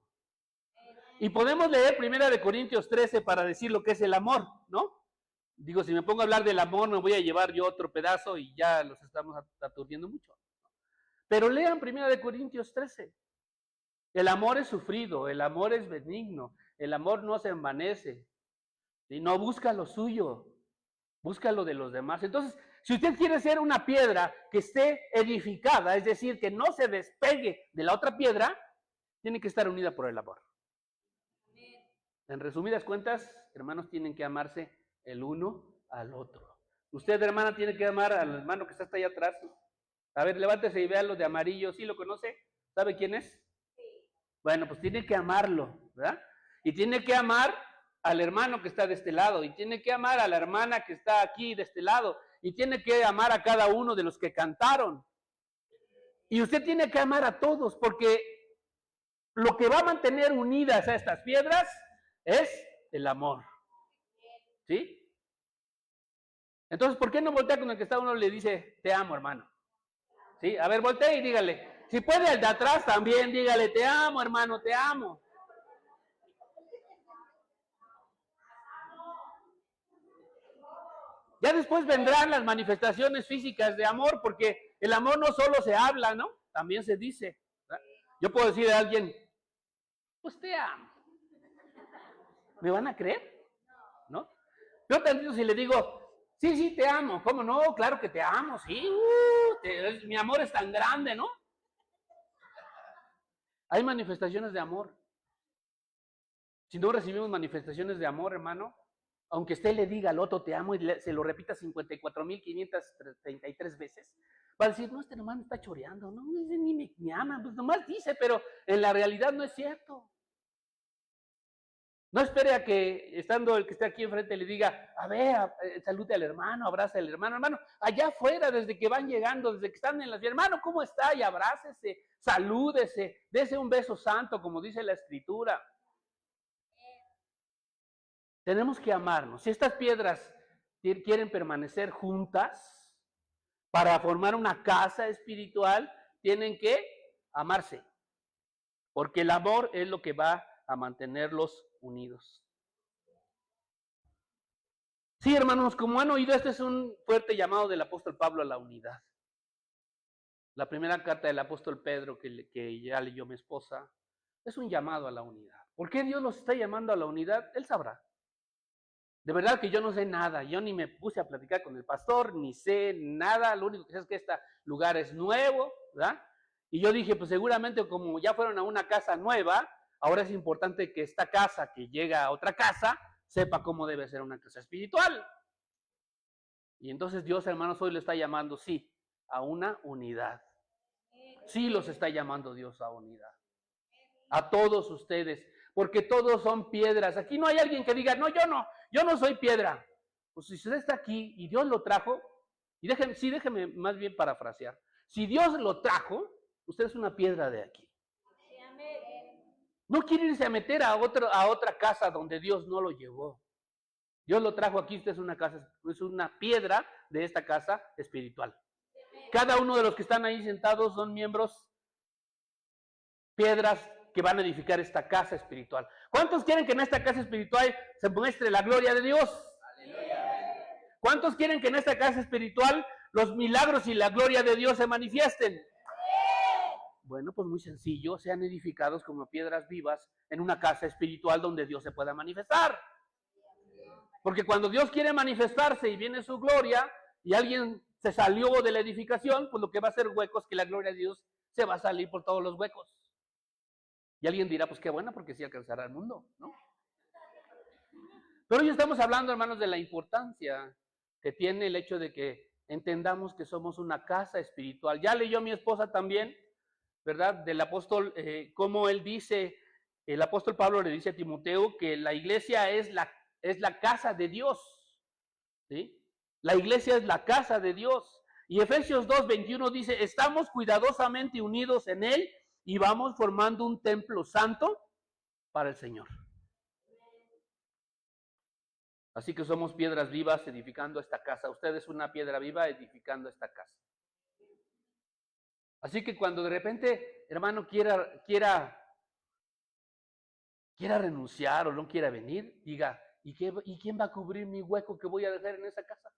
Y podemos leer 1 Corintios 13 para decir lo que es el amor, ¿no? Digo, si me pongo a hablar del amor, me voy a llevar yo otro pedazo y ya los estamos aturdiendo mucho. Pero lean 1 Corintios 13. El amor es sufrido, el amor es benigno, el amor no se envanece. Y no busca lo suyo, busca lo de los demás. Entonces, si usted quiere ser una piedra que esté edificada, es decir, que no se despegue de la otra piedra, tiene que estar unida por el amor. En resumidas cuentas, hermanos, tienen que amarse el uno al otro. Usted, hermana, tiene que amar al hermano que está hasta allá atrás. A ver, levántese y vea lo de amarillo. ¿Sí lo conoce? ¿Sabe quién es? Sí. Bueno, pues tiene que amarlo, ¿verdad? Y tiene que amar al hermano que está de este lado, y tiene que amar a la hermana que está aquí de este lado, y tiene que amar a cada uno de los que cantaron. Y usted tiene que amar a todos, porque lo que va a mantener unidas a estas piedras es el amor. ¿Sí? Entonces, ¿por qué no voltea con el que está uno y le dice, te amo, hermano? ¿Sí? A ver, voltea y dígale. Si puede al de atrás también, dígale, te amo, hermano, te amo. Ya después vendrán las manifestaciones físicas de amor, porque el amor no solo se habla, ¿no? También se dice. ¿Verdad? Yo puedo decir a alguien, pues te amo. ¿Me van a creer? ¿No? Yo también si le digo, sí, te amo. ¿Cómo no? Claro que te amo, sí. Mi amor es tan grande, ¿no? Hay manifestaciones de amor. Si no recibimos manifestaciones de amor, hermano, aunque usted le diga al otro te amo y se lo repita 54,533 veces, va a decir, no, este hermano está choreando, no, ni me ama, pues nomás dice, pero en la realidad no es cierto. No espere a que, estando el que está aquí enfrente, le diga, a ver, salude al hermano, abraza al hermano, allá afuera, desde que van llegando, desde que están en las vías, hermano, ¿cómo está? Y abrácese, salúdese, dese un beso santo, como dice la Escritura. Tenemos que amarnos. Si estas piedras quieren permanecer juntas para formar una casa espiritual, tienen que amarse, porque el amor es lo que va a mantenerlos unidos. Sí, hermanos, como han oído, este es un fuerte llamado del apóstol Pablo a la unidad. La primera carta del apóstol Pedro, que ya leyó mi esposa, es un llamado a la unidad. ¿Por qué Dios los está llamando a la unidad? Él sabrá. De verdad que yo no sé nada, yo ni me puse a platicar con el pastor, ni sé nada, lo único que sé es que este lugar es nuevo, ¿verdad? Y yo dije, pues seguramente como ya fueron a una casa nueva, ahora es importante que esta casa que llega a otra casa, sepa cómo debe ser una casa espiritual. Y entonces Dios, hermanos, hoy le está llamando, sí, a una unidad. Sí los está llamando Dios a unidad. A todos ustedes, porque todos son piedras. Aquí no hay alguien que diga, no, yo no soy piedra. Pues si usted está aquí y Dios lo trajo, y déjeme más bien parafrasear. Si Dios lo trajo, usted es una piedra de aquí. No quiere irse a meter a otra casa donde Dios no lo llevó. Dios lo trajo aquí, usted es una piedra de esta casa espiritual. Cada uno de los que están ahí sentados son miembros, piedras que van a edificar esta casa espiritual. ¿Cuántos quieren que en esta casa espiritual se muestre la gloria de Dios? Aleluya. ¿Cuántos quieren que en esta casa espiritual los milagros y la gloria de Dios se manifiesten? Bueno, pues muy sencillo, sean edificados como piedras vivas en una casa espiritual donde Dios se pueda manifestar. Porque cuando Dios quiere manifestarse y viene su gloria y alguien se salió de la edificación, pues lo que va a hacer huecos, que la gloria de Dios se va a salir por todos los huecos. Y alguien dirá, pues qué bueno, porque sí alcanzará el mundo, ¿no? Pero hoy estamos hablando, hermanos, de la importancia que tiene el hecho de que entendamos que somos una casa espiritual. Ya leyó mi esposa también, ¿verdad? Del apóstol, como él dice, el apóstol Pablo le dice a Timoteo que la iglesia es la casa de Dios, ¿sí? La iglesia es la casa de Dios. Y Efesios 2:21 dice, estamos cuidadosamente unidos en él y vamos formando un templo santo para el Señor. Así que somos piedras vivas edificando esta casa. Usted es una piedra viva edificando esta casa. Así que cuando de repente, hermano, quiera renunciar o no quiera venir, diga, ¿y quién va a cubrir mi hueco que voy a dejar en esa casa?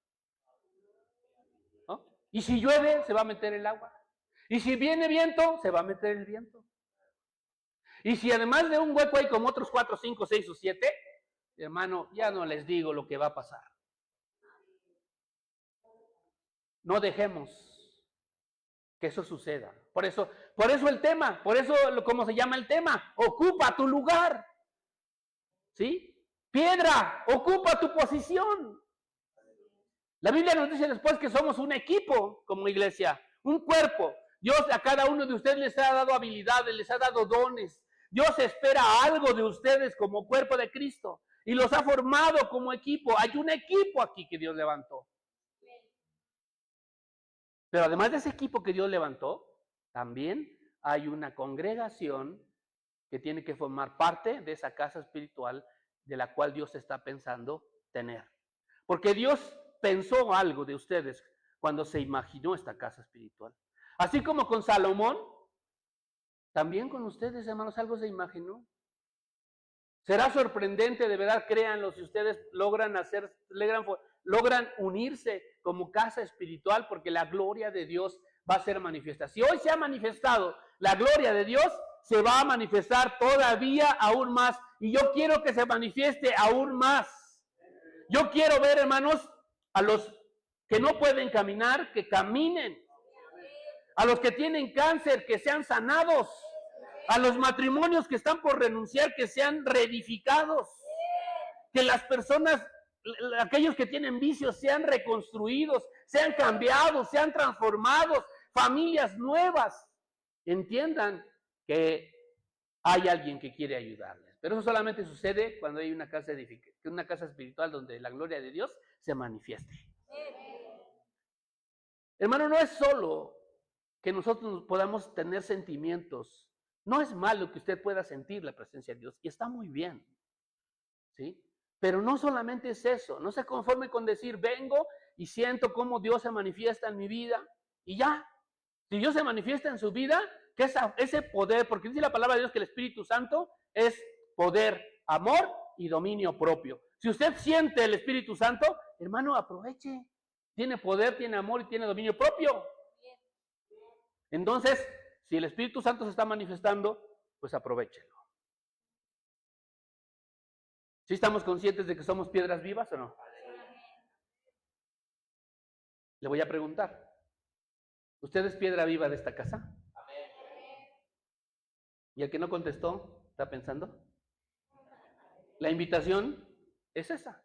¿No? Y si llueve, se va a meter el agua. Y si viene viento, se va a meter el viento. Y si además de un hueco hay como otros 4, 5, 6 o 7, hermano, ya no les digo lo que va a pasar. No dejemos que eso suceda. Por eso el tema, como se llama el tema, ocupa tu lugar. ¿Sí? Piedra, ocupa tu posición. La Biblia nos dice después que somos un equipo como iglesia, un cuerpo. Dios a cada uno de ustedes les ha dado habilidades, les ha dado dones. Dios espera algo de ustedes como cuerpo de Cristo y los ha formado como equipo. Hay un equipo aquí que Dios levantó. Pero además de ese equipo que Dios levantó, también hay una congregación que tiene que formar parte de esa casa espiritual de la cual Dios está pensando tener. Porque Dios pensó algo de ustedes cuando se imaginó esta casa espiritual. Así como con Salomón, también con ustedes, hermanos, algo se imaginó. Será sorprendente, de verdad, créanlo, si ustedes logran unirse como casa espiritual, porque la gloria de Dios va a ser manifiesta. Si hoy se ha manifestado la gloria de Dios, se va a manifestar todavía aún más. Y yo quiero que se manifieste aún más. Yo quiero ver, hermanos, a los que no pueden caminar, que caminen. A los que tienen cáncer, que sean sanados. A los matrimonios que están por renunciar, que sean reedificados. Que las personas, aquellos que tienen vicios, sean reconstruidos, sean cambiados, sean transformados. Familias nuevas. Entiendan que hay alguien que quiere ayudarles. Pero eso solamente sucede cuando hay una casa espiritual donde la gloria de Dios se manifieste. Hermano, no es solo que nosotros podamos tener sentimientos. No es malo que usted pueda sentir la presencia de Dios, y está muy bien, ¿sí? Pero no solamente es eso, no se conforme con decir, vengo y siento cómo Dios se manifiesta en mi vida, y ya. Si Dios se manifiesta en su vida, que ese poder, porque dice la palabra de Dios que el Espíritu Santo es poder, amor y dominio propio. Si usted siente el Espíritu Santo, hermano, aproveche. Tiene poder, tiene amor y tiene dominio propio. Entonces, si el Espíritu Santo se está manifestando, pues aprovéchelo. ¿Sí estamos conscientes de que somos piedras vivas o no? Le voy a preguntar. ¿Usted es piedra viva de esta casa? ¿Y el que no contestó, está pensando? La invitación es esa.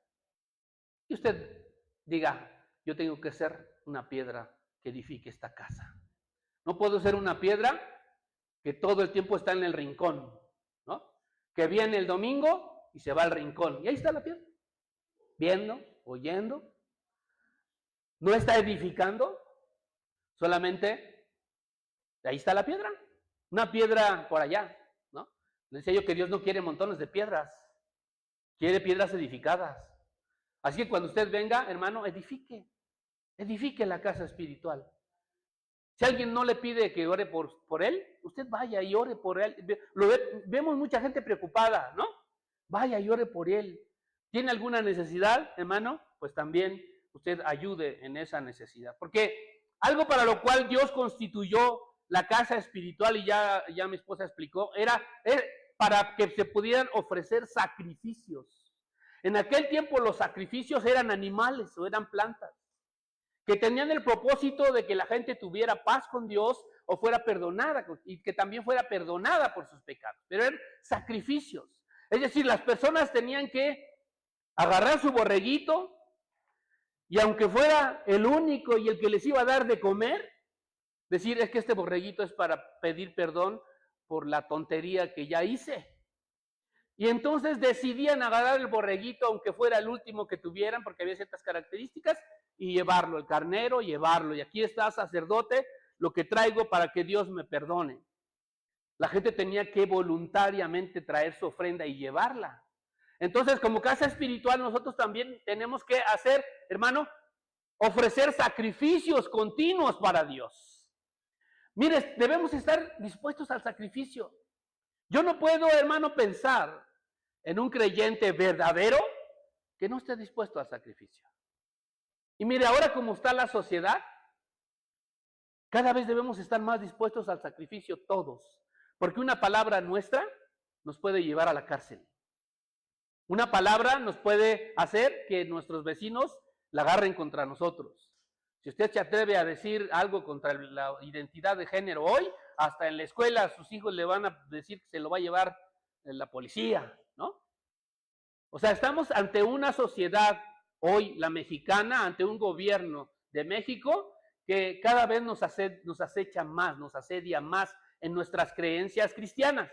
Y usted diga, yo tengo que ser una piedra que edifique esta casa. No puedo ser una piedra que todo el tiempo está en el rincón, ¿no? Que viene el domingo y se va al rincón. Y ahí está la piedra. Viendo, oyendo. No está edificando. Solamente, ahí está la piedra. Una piedra por allá, ¿no? Le decía yo que Dios no quiere montones de piedras. Quiere piedras edificadas. Así que cuando usted venga, hermano, edifique. Edifique la casa espiritual. Si alguien no le pide que ore por él, usted vaya y ore por él. Vemos mucha gente preocupada, ¿no? Vaya y ore por él. ¿Tiene alguna necesidad, hermano? Pues también usted ayude en esa necesidad. Porque algo para lo cual Dios constituyó la casa espiritual, y ya mi esposa explicó, era para que se pudieran ofrecer sacrificios. En aquel tiempo los sacrificios eran animales o eran plantas, que tenían el propósito de que la gente tuviera paz con Dios o fuera perdonada, y que también fuera perdonada por sus pecados. Pero eran sacrificios. Es decir, las personas tenían que agarrar su borreguito, y aunque fuera el único y el que les iba a dar de comer, decir, es que este borreguito es para pedir perdón por la tontería que ya hice. Y entonces decidían agarrar el borreguito, aunque fuera el último que tuvieran, porque había ciertas características, y llevarlo, el carnero, llevarlo. Y aquí está, sacerdote, lo que traigo para que Dios me perdone. La gente tenía que voluntariamente traer su ofrenda y llevarla. Entonces, como casa espiritual, nosotros también tenemos que hacer, hermano, ofrecer sacrificios continuos para Dios. Mire, debemos estar dispuestos al sacrificio. Yo no puedo, hermano, pensar en un creyente verdadero que no esté dispuesto al sacrificio. Y mire, ahora como está la sociedad, cada vez debemos estar más dispuestos al sacrificio todos, porque una palabra nuestra nos puede llevar a la cárcel. Una palabra nos puede hacer que nuestros vecinos la agarren contra nosotros. Si usted se atreve a decir algo contra la identidad de género hoy, hasta en la escuela sus hijos le van a decir que se lo va a llevar la policía, ¿no? O sea, estamos ante una sociedad hoy, la mexicana, ante un gobierno de México que cada vez nos acecha más, nos asedia más en nuestras creencias cristianas.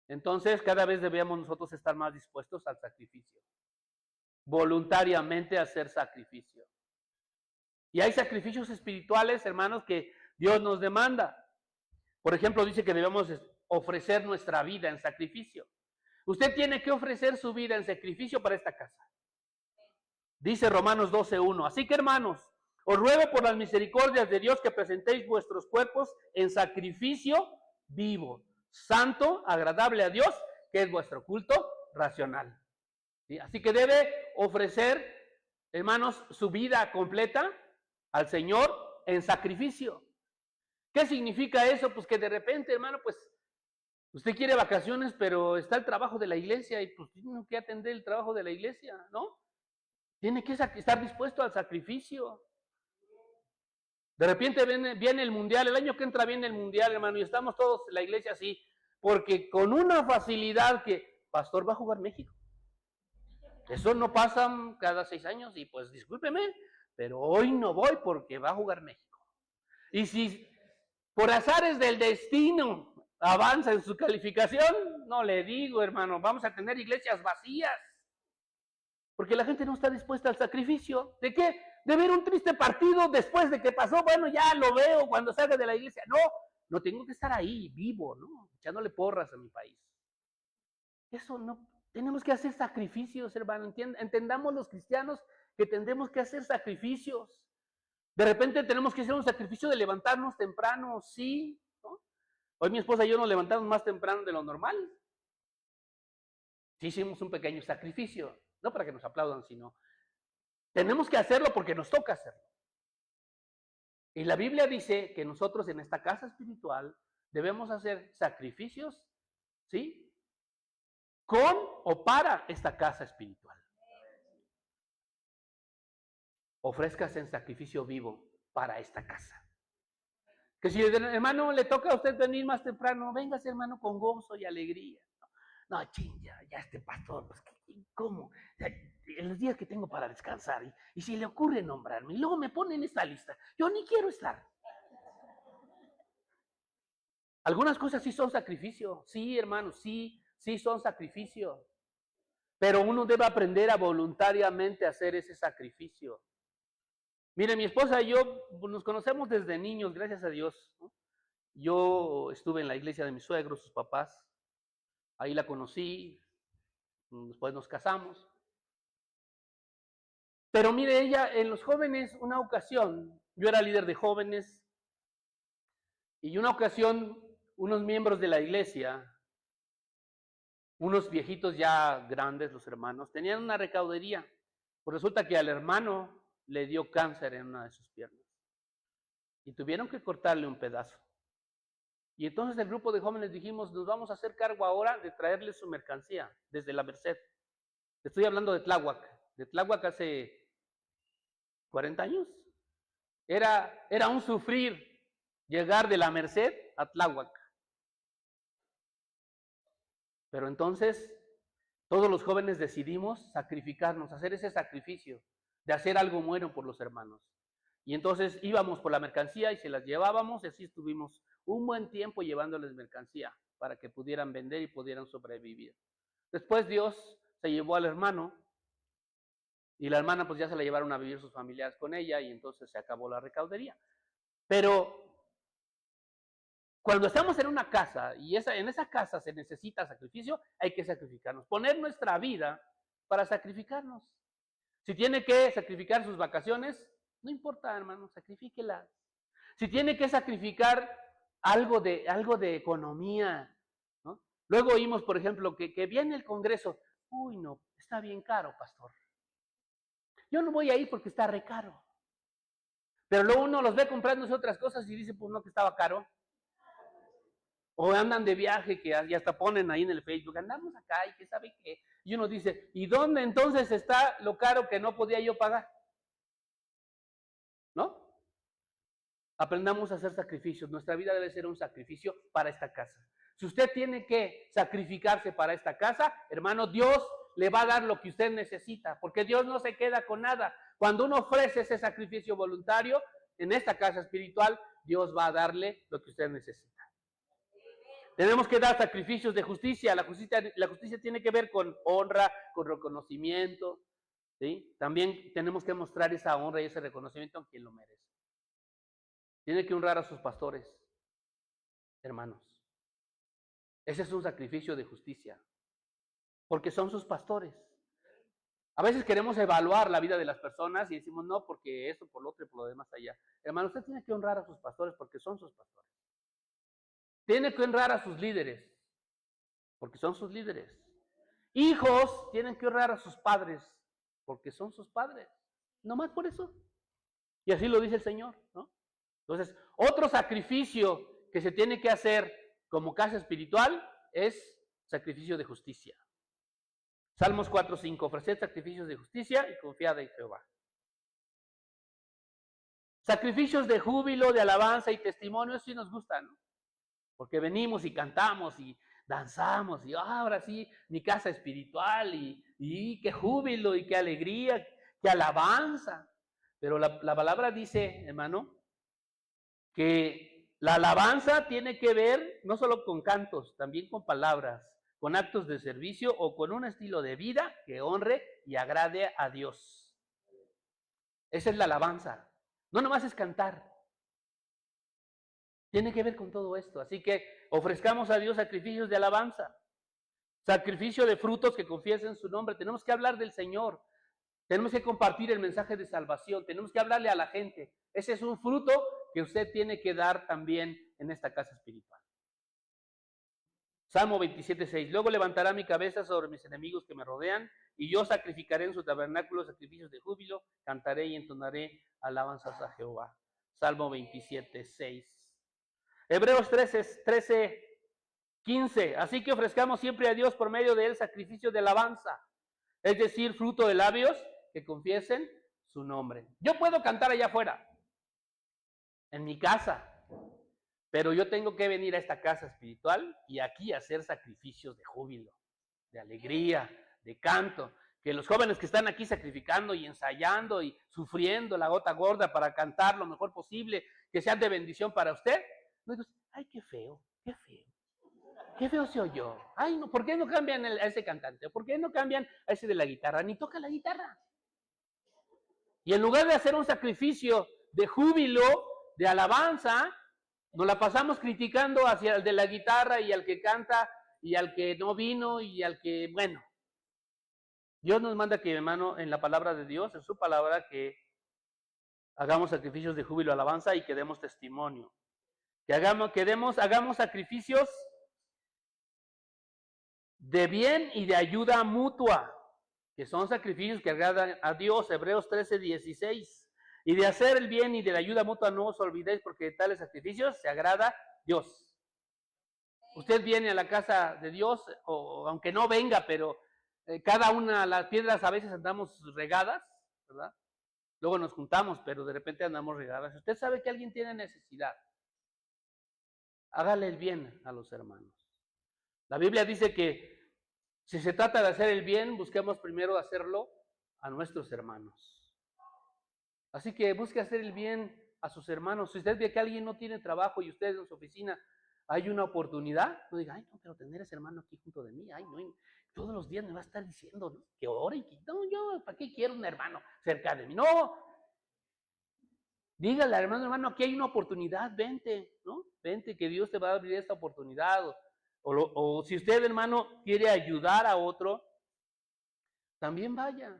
Entonces, cada vez debemos nosotros estar más dispuestos al sacrificio. Voluntariamente hacer sacrificio. Y hay sacrificios espirituales, hermanos, que Dios nos demanda. Por ejemplo, dice que debemos ofrecer nuestra vida en sacrificio. Usted tiene que ofrecer su vida en sacrificio para esta casa. Dice Romanos 12:1. Así que, hermanos, os ruego por las misericordias de Dios que presentéis vuestros cuerpos en sacrificio vivo, santo, agradable a Dios, que es vuestro culto racional. ¿Sí? Así que debe ofrecer, hermanos, su vida completa al Señor en sacrificio. ¿Qué significa eso? Pues que de repente, hermano, pues usted quiere vacaciones, pero está el trabajo de la iglesia y pues tiene que atender el trabajo de la iglesia, ¿no? Tiene que estar dispuesto al sacrificio. De repente viene el mundial, el año que entra viene el mundial, hermano, y estamos todos en la iglesia así, porque con una facilidad que, pastor, va a jugar México. Eso no pasa cada 6 años y pues discúlpeme, pero hoy no voy porque va a jugar México. Y si por azares del destino avanza en su calificación, no le digo, hermano, vamos a tener iglesias vacías. Porque la gente no está dispuesta al sacrificio. ¿De qué? De ver un triste partido después de que pasó. Bueno, ya lo veo cuando salga de la iglesia. No tengo que estar ahí, vivo, ¿no? Echándole porras a mi país. Eso no. Tenemos que hacer sacrificios, hermano. Entendamos los cristianos que tendremos que hacer sacrificios. De repente tenemos que hacer un sacrificio de levantarnos temprano, sí, ¿no? Hoy mi esposa y yo nos levantamos más temprano de lo normal. Sí hicimos un pequeño sacrificio. No para que nos aplaudan, sino tenemos que hacerlo porque nos toca hacerlo. Y la Biblia dice que nosotros en esta casa espiritual debemos hacer sacrificios, ¿sí? Con o para esta casa espiritual. Ofrézcase en sacrificio vivo para esta casa. Que si hermano le toca a usted venir más temprano, véngase hermano con gozo y alegría. No, ya este pastor, pues, ¿cómo? En los días que tengo para descansar, y si le ocurre nombrarme, y luego me pone en esta lista, yo ni quiero estar. Algunas cosas sí son sacrificio, sí, hermano, sí son sacrificio, pero uno debe aprender a voluntariamente hacer ese sacrificio. Mire, mi esposa y yo nos conocemos desde niños, gracias a Dios, ¿no? Yo estuve en la iglesia de mis suegros, sus papás. Ahí la conocí, después nos casamos. Pero mire, ella en los jóvenes, una ocasión, yo era líder de jóvenes, y una ocasión unos miembros de la iglesia, unos viejitos ya grandes, los hermanos, tenían una recaudería. Pues resulta que al hermano le dio cáncer en una de sus piernas. Y tuvieron que cortarle un pedazo. Y entonces el grupo de jóvenes dijimos, nos vamos a hacer cargo ahora de traerle su mercancía desde la Merced. Estoy hablando de Tláhuac. De Tláhuac hace 40 años. Era un sufrir llegar de la Merced a Tláhuac. Pero entonces todos los jóvenes decidimos sacrificarnos, hacer ese sacrificio de hacer algo bueno por los hermanos. Y entonces íbamos por la mercancía y se las llevábamos, y así estuvimos un buen tiempo llevándoles mercancía para que pudieran vender y pudieran sobrevivir. Después Dios se llevó al hermano y la hermana pues ya se la llevaron a vivir sus familiares con ella y entonces se acabó la recaudería. Pero cuando estamos en una casa y en esa casa se necesita sacrificio, hay que sacrificarnos, poner nuestra vida para sacrificarnos. Si tiene que sacrificar sus vacaciones, no importa, hermano, sacrifíquelas. Si tiene que sacrificar algo de economía, ¿no? Luego oímos, por ejemplo, que viene el Congreso. Uy, no, está bien caro, pastor. Yo no voy a ir porque está re caro. Pero luego uno los ve comprándose otras cosas y dice, pues no, que estaba caro. O andan de viaje que ya hasta ponen ahí en el Facebook, andamos acá y que sabe qué. Y uno dice, ¿y dónde entonces está lo caro que no podía yo pagar? ¿No? Aprendamos a hacer sacrificios. Nuestra vida debe ser un sacrificio para esta casa. Si usted tiene que sacrificarse para esta casa, hermano, Dios le va a dar lo que usted necesita, porque Dios no se queda con nada. Cuando uno ofrece ese sacrificio voluntario en esta casa espiritual, Dios va a darle lo que usted necesita. Tenemos que dar sacrificios de justicia. La justicia tiene que ver con honra, con reconocimiento. ¿Sí? También tenemos que mostrar esa honra y ese reconocimiento a quien lo merece. Tiene que honrar a sus pastores, hermanos. Ese es un sacrificio de justicia, porque son sus pastores. A veces queremos evaluar la vida de las personas y decimos, no, porque eso, por lo otro y por lo demás allá. Hermano, usted tiene que honrar a sus pastores porque son sus pastores. Tiene que honrar a sus líderes, porque son sus líderes. Hijos tienen que honrar a sus padres, porque son sus padres. No más por eso. Y así lo dice el Señor, ¿no? Entonces, otro sacrificio que se tiene que hacer como casa espiritual es sacrificio de justicia. Salmos 4:5, ofreced sacrificios de justicia y confiad en Jehová. Sacrificios de júbilo, de alabanza y testimonio, eso sí nos gusta, ¿no? Porque venimos y cantamos y danzamos y ahora sí, mi casa espiritual y qué júbilo y qué alegría, qué alabanza. Pero la palabra dice, hermano, que la alabanza tiene que ver no solo con cantos, también con palabras, con actos de servicio o con un estilo de vida que honre y agrade a Dios. Esa es la alabanza. No nomás es cantar. Tiene que ver con todo esto. Así que ofrezcamos a Dios sacrificios de alabanza, sacrificio de frutos que confiesen su nombre. Tenemos que hablar del Señor. Tenemos que compartir el mensaje de salvación. Tenemos que hablarle a la gente. Ese es un fruto que usted tiene que dar también en esta casa espiritual. Salmo 27:6. Luego levantará mi cabeza sobre mis enemigos que me rodean, y yo sacrificaré en su tabernáculo sacrificios de júbilo, cantaré y entonaré alabanzas a Jehová. Salmo 27:6. Hebreos 13:15. Así que ofrezcamos siempre a Dios por medio de él sacrificio de alabanza, es decir, fruto de labios que confiesen su nombre. Yo puedo cantar allá afuera, en mi casa, pero yo tengo que venir a esta casa espiritual y aquí hacer sacrificios de júbilo, de alegría, de canto. Que los jóvenes que están aquí sacrificando y ensayando y sufriendo la gota gorda para cantar lo mejor posible, que sean de bendición para usted. No digo, ay, qué feo, qué feo. Qué feo se oyó. Ay, no, ¿por qué no cambian a ese cantante? ¿Por qué no cambian a ese de la guitarra? Ni toca la guitarra. Y en lugar de hacer un sacrificio de júbilo, de alabanza, nos la pasamos criticando hacia el de la guitarra y al que canta y al que no vino y al que, bueno. Dios nos manda que, hermano, en la palabra de Dios, en su palabra, que hagamos sacrificios de júbilo, alabanza y que demos testimonio. Que hagamos sacrificios de bien y de ayuda mutua, que son sacrificios que agradan a Dios, Hebreos 13:16. Y de hacer el bien y de la ayuda mutua no os olvidéis, porque de tales sacrificios se agrada Dios. Usted viene a la casa de Dios, o aunque no venga, pero cada una, las piedras a veces andamos regadas, ¿verdad? Luego nos juntamos, pero de repente andamos regadas. Si usted sabe que alguien tiene necesidad, hágale el bien a los hermanos. La Biblia dice que si se trata de hacer el bien, busquemos primero hacerlo a nuestros hermanos. Así que busque hacer el bien a sus hermanos. Si usted ve que alguien no tiene trabajo y usted en su oficina hay una oportunidad, no diga, ay, no quiero tener ese hermano aquí junto de mí, ay, no, todos los días me va a estar diciendo, ¿no?, que ore y que, no, yo, ¿para qué quiero un hermano cerca de mí? No, dígale al hermano, aquí hay una oportunidad, vente, ¿no? Vente, que Dios te va a abrir esta oportunidad. O si usted, hermano, quiere ayudar a otro, también vaya.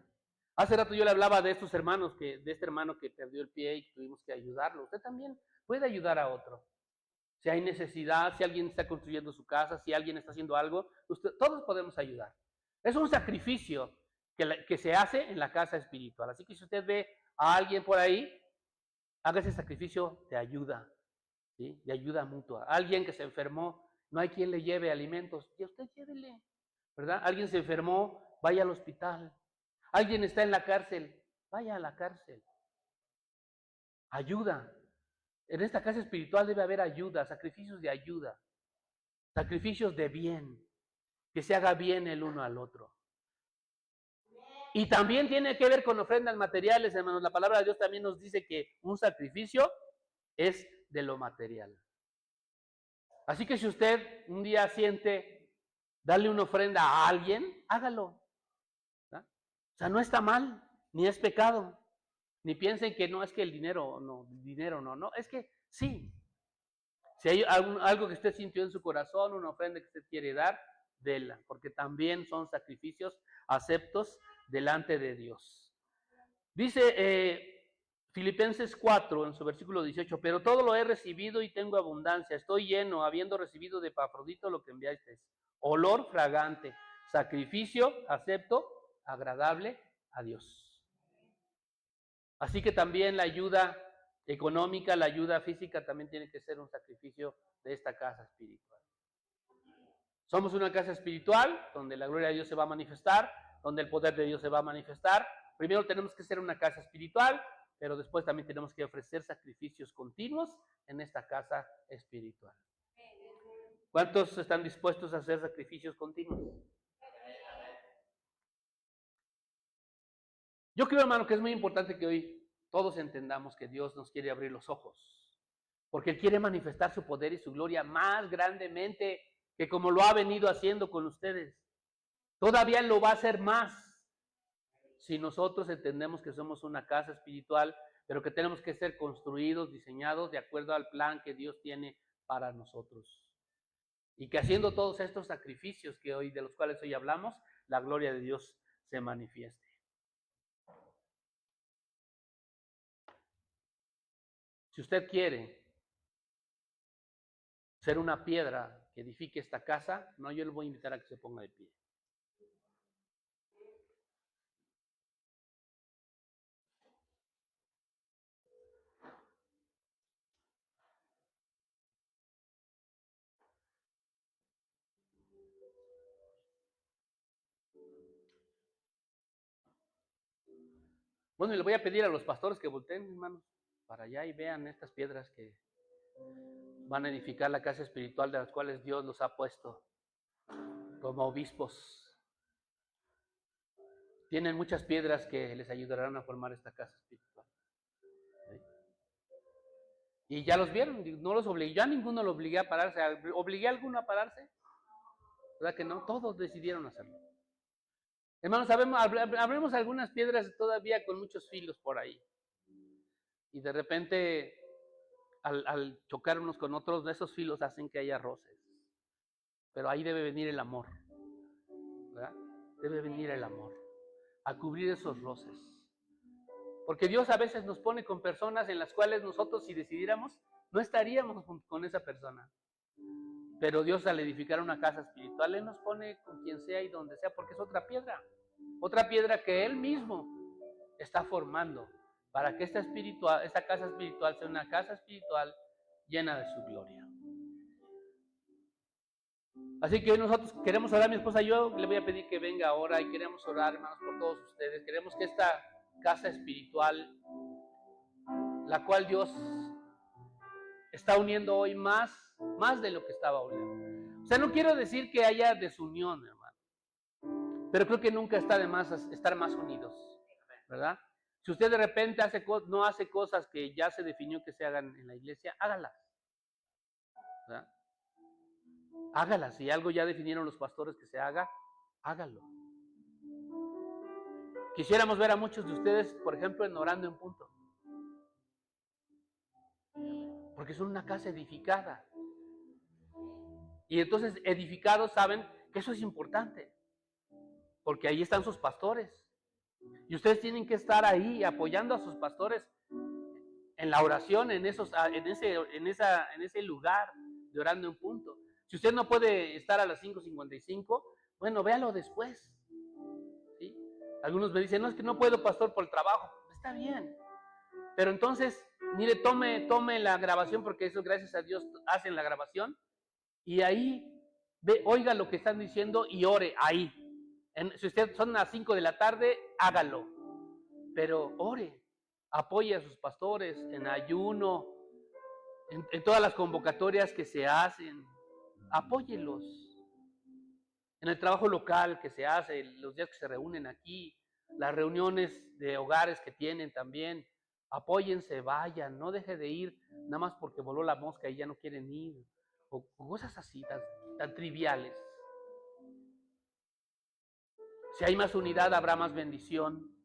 Hace rato yo le hablaba de estos hermanos, de este hermano que perdió el pie y tuvimos que ayudarlo. Usted también puede ayudar a otro. Si hay necesidad, si alguien está construyendo su casa, si alguien está haciendo algo, todos podemos ayudar. Es un sacrificio que se hace en la casa espiritual. Así que si usted ve a alguien por ahí, haga ese sacrificio de ayuda, ¿sí?, de ayuda mutua. Alguien que se enfermó, no hay quien le lleve alimentos, y usted llévele, ¿verdad? Alguien se enfermó, vaya al hospital. Alguien está en la cárcel, vaya a la cárcel. Ayuda. En esta casa espiritual debe haber ayuda, sacrificios de ayuda, sacrificios de bien, que se haga bien el uno al otro. Y también tiene que ver con ofrendas materiales, hermanos. La palabra de Dios también nos dice que un sacrificio es de lo material. Así que si usted un día siente darle una ofrenda a alguien, hágalo. ¿Verdad? O sea, no está mal, ni es pecado. Ni piensen que no, es que el dinero no, es que sí. Si hay algo que usted sintió en su corazón, una ofrenda que usted quiere dar, déla, porque también son sacrificios aceptos delante de Dios. Dice Filipenses 4 en su versículo 18, pero todo lo he recibido y tengo abundancia, estoy lleno, habiendo recibido de Epafrodito lo que enviasteis, olor fragante, sacrificio acepto, agradable a Dios. Así que también la ayuda económica, la ayuda física también tiene que ser un sacrificio de esta casa espiritual. Somos una casa espiritual donde la gloria de Dios se va a manifestar, donde el poder de Dios se va a manifestar. Primero tenemos que ser una casa espiritual, pero después también tenemos que ofrecer sacrificios continuos en esta casa espiritual. ¿Cuántos están dispuestos a hacer sacrificios continuos? Yo creo, hermano, que es muy importante que hoy todos entendamos que Dios nos quiere abrir los ojos, porque Él quiere manifestar su poder y su gloria más grandemente que como lo ha venido haciendo con ustedes. Todavía lo va a hacer más si nosotros entendemos que somos una casa espiritual, pero que tenemos que ser construidos, diseñados de acuerdo al plan que Dios tiene para nosotros. Y que haciendo todos estos sacrificios de los cuales hoy hablamos, la gloria de Dios se manifieste. Si usted quiere ser una piedra que edifique esta casa, no, yo le voy a invitar a que se ponga de pie. Bueno, y le voy a pedir a los pastores que volteen, hermanos, para allá y vean estas piedras que van a edificar la casa espiritual de las cuales Dios los ha puesto como obispos. Tienen muchas piedras que les ayudarán a formar esta casa espiritual. ¿Sí? Y ya los vieron, no los obligué, yo a ninguno lo obligué a pararse. ¿Obligué a alguno a pararse? ¿Verdad que no? Todos decidieron hacerlo. Hermanos, habremos algunas piedras todavía con muchos filos por ahí. Y de repente, al chocar unos con otros, esos filos hacen que haya roces. Pero ahí debe venir el amor, ¿verdad? Debe venir el amor a cubrir esos roces. Porque Dios a veces nos pone con personas en las cuales nosotros, si decidiéramos, no estaríamos con esa persona. Pero Dios, al edificar una casa espiritual, Él nos pone con quien sea y donde sea, porque es otra piedra que Él mismo está formando para que esta casa espiritual sea una casa espiritual llena de su gloria. Así que nosotros queremos orar, mi esposa y yo le voy a pedir que venga ahora y queremos orar, hermanos, por todos ustedes. Queremos que esta casa espiritual, la cual Dios está uniendo hoy más de lo que estaba uniendo. O sea, no quiero decir que haya desunión, hermano, pero creo que nunca está de más estar más unidos, ¿verdad? Si usted de repente no hace cosas que ya se definió que se hagan en la iglesia, hágalas, ¿verdad? Hágalas. Si algo ya definieron los pastores que se haga, hágalo. Quisiéramos ver a muchos de ustedes, por ejemplo, en Orando en Punto. Porque son una casa edificada. Y entonces, edificados saben que eso es importante. Porque ahí están sus pastores. Y ustedes tienen que estar ahí apoyando a sus pastores en la oración, en ese lugar de Orando en Punto. Si usted no puede estar a las 5:55, bueno, véalo después. ¿Sí? Algunos me dicen, no, es que no puedo, pastor, por el trabajo. Está bien. Pero entonces, mire, tome la grabación, porque eso, gracias a Dios, hacen la grabación. Y ahí, oiga lo que están diciendo y ore ahí. Si usted son las 5 de la tarde, hágalo. Pero ore, apoye a sus pastores en ayuno, en todas las convocatorias que se hacen. Apóyelos. En el trabajo local que se hace, los días que se reúnen aquí, las reuniones de hogares que tienen también, apóyense, vayan, no deje de ir nada más porque voló la mosca y ya no quieren ir, o cosas así tan triviales. Si hay más unidad, habrá más bendición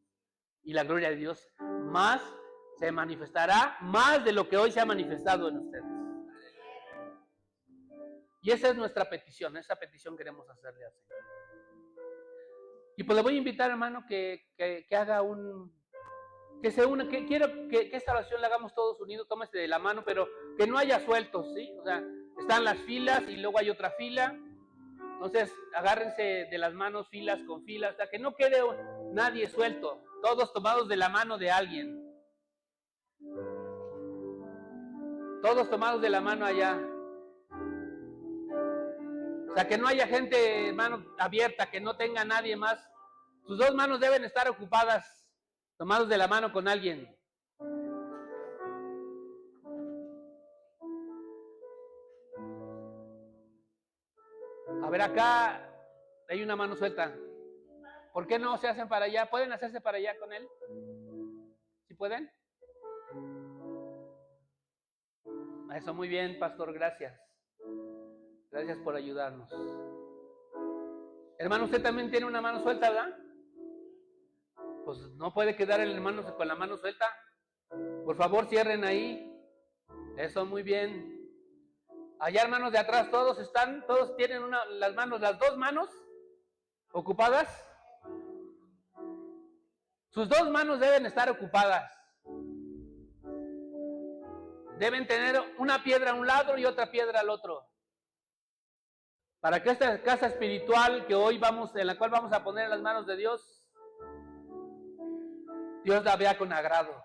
y la gloria de Dios más se manifestará, más de lo que hoy se ha manifestado en ustedes. Y esa es nuestra petición, esa petición queremos hacerle al Señor. Y pues le voy a invitar, hermano, que haga que se una, que quiero que esta oración la hagamos todos unidos, tómese de la mano, pero que no haya sueltos, ¿sí? O sea, están las filas y luego hay otra fila. Entonces, agárrense de las manos filas con filas, hasta que no quede nadie suelto, todos tomados de la mano de alguien. Todos tomados de la mano allá. O sea, que no haya gente, mano abierta, que no tenga nadie más. Sus dos manos deben estar ocupadas, tomados de la mano con alguien. A ver, acá hay una mano suelta. ¿Por qué no se hacen para allá? ¿Pueden hacerse para allá con él? ¿Sí pueden? Eso, muy bien, pastor, gracias. Gracias por ayudarnos. Hermano, usted también tiene una mano suelta, ¿verdad? Pues no puede quedar el hermano con la mano suelta. Por favor, cierren ahí. Eso, muy bien. Allá, hermanos de atrás, todos tienen las dos manos ocupadas. Sus dos manos deben estar ocupadas. Deben tener una piedra a un lado y otra piedra al otro. Para que esta casa espiritual en la cual vamos a poner en las manos de Dios, Dios la vea con agrado.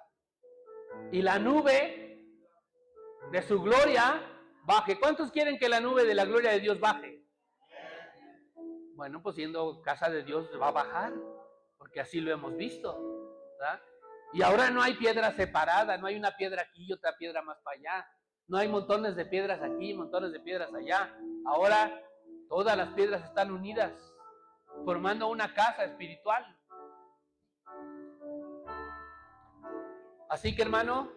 Y la nube de su gloria baje. ¿Cuántos quieren que la nube de la gloria de Dios baje? Bueno, pues siendo casa de Dios va a bajar, porque así lo hemos visto, ¿verdad? Y ahora no hay piedra separada, no hay una piedra aquí y otra piedra más para allá. No hay montones de piedras aquí, montones de piedras allá. Ahora todas las piedras están unidas, formando una casa espiritual. Así que, hermano,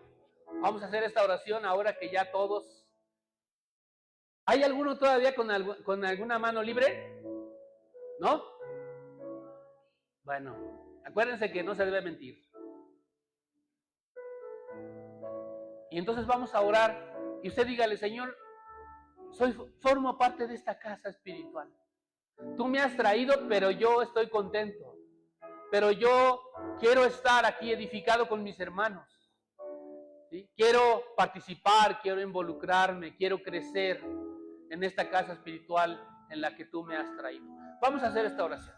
vamos a hacer esta oración ahora que ya todos... ¿Hay alguno todavía con alguna mano libre? ¿No? Bueno, acuérdense que no se debe mentir. Y entonces vamos a orar y usted dígale: Señor, formo parte de esta casa espiritual. Tú me has traído, pero yo estoy contento. Pero yo quiero estar aquí edificado con mis hermanos. ¿Sí? Quiero participar, quiero involucrarme, quiero crecer en esta casa espiritual en la que tú me has traído. Vamos a hacer esta oración.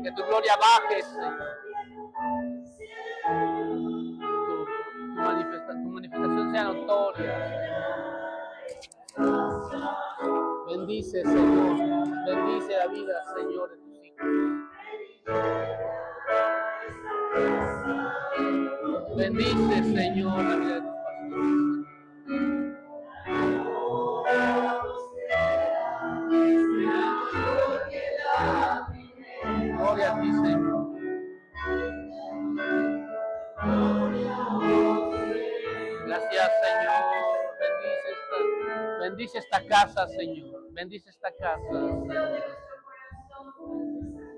Que tu gloria baje, Señor. Tu manifestación sea notoria. Bendice, Señor. Bendice la vida, Señor, de tus hijos. Bendice, Señor, la vida de tus pastores. Gloria a ti, Señor. Gracias, Señor. Bendice esta casa, Señor. Bendice esta casa, Señor.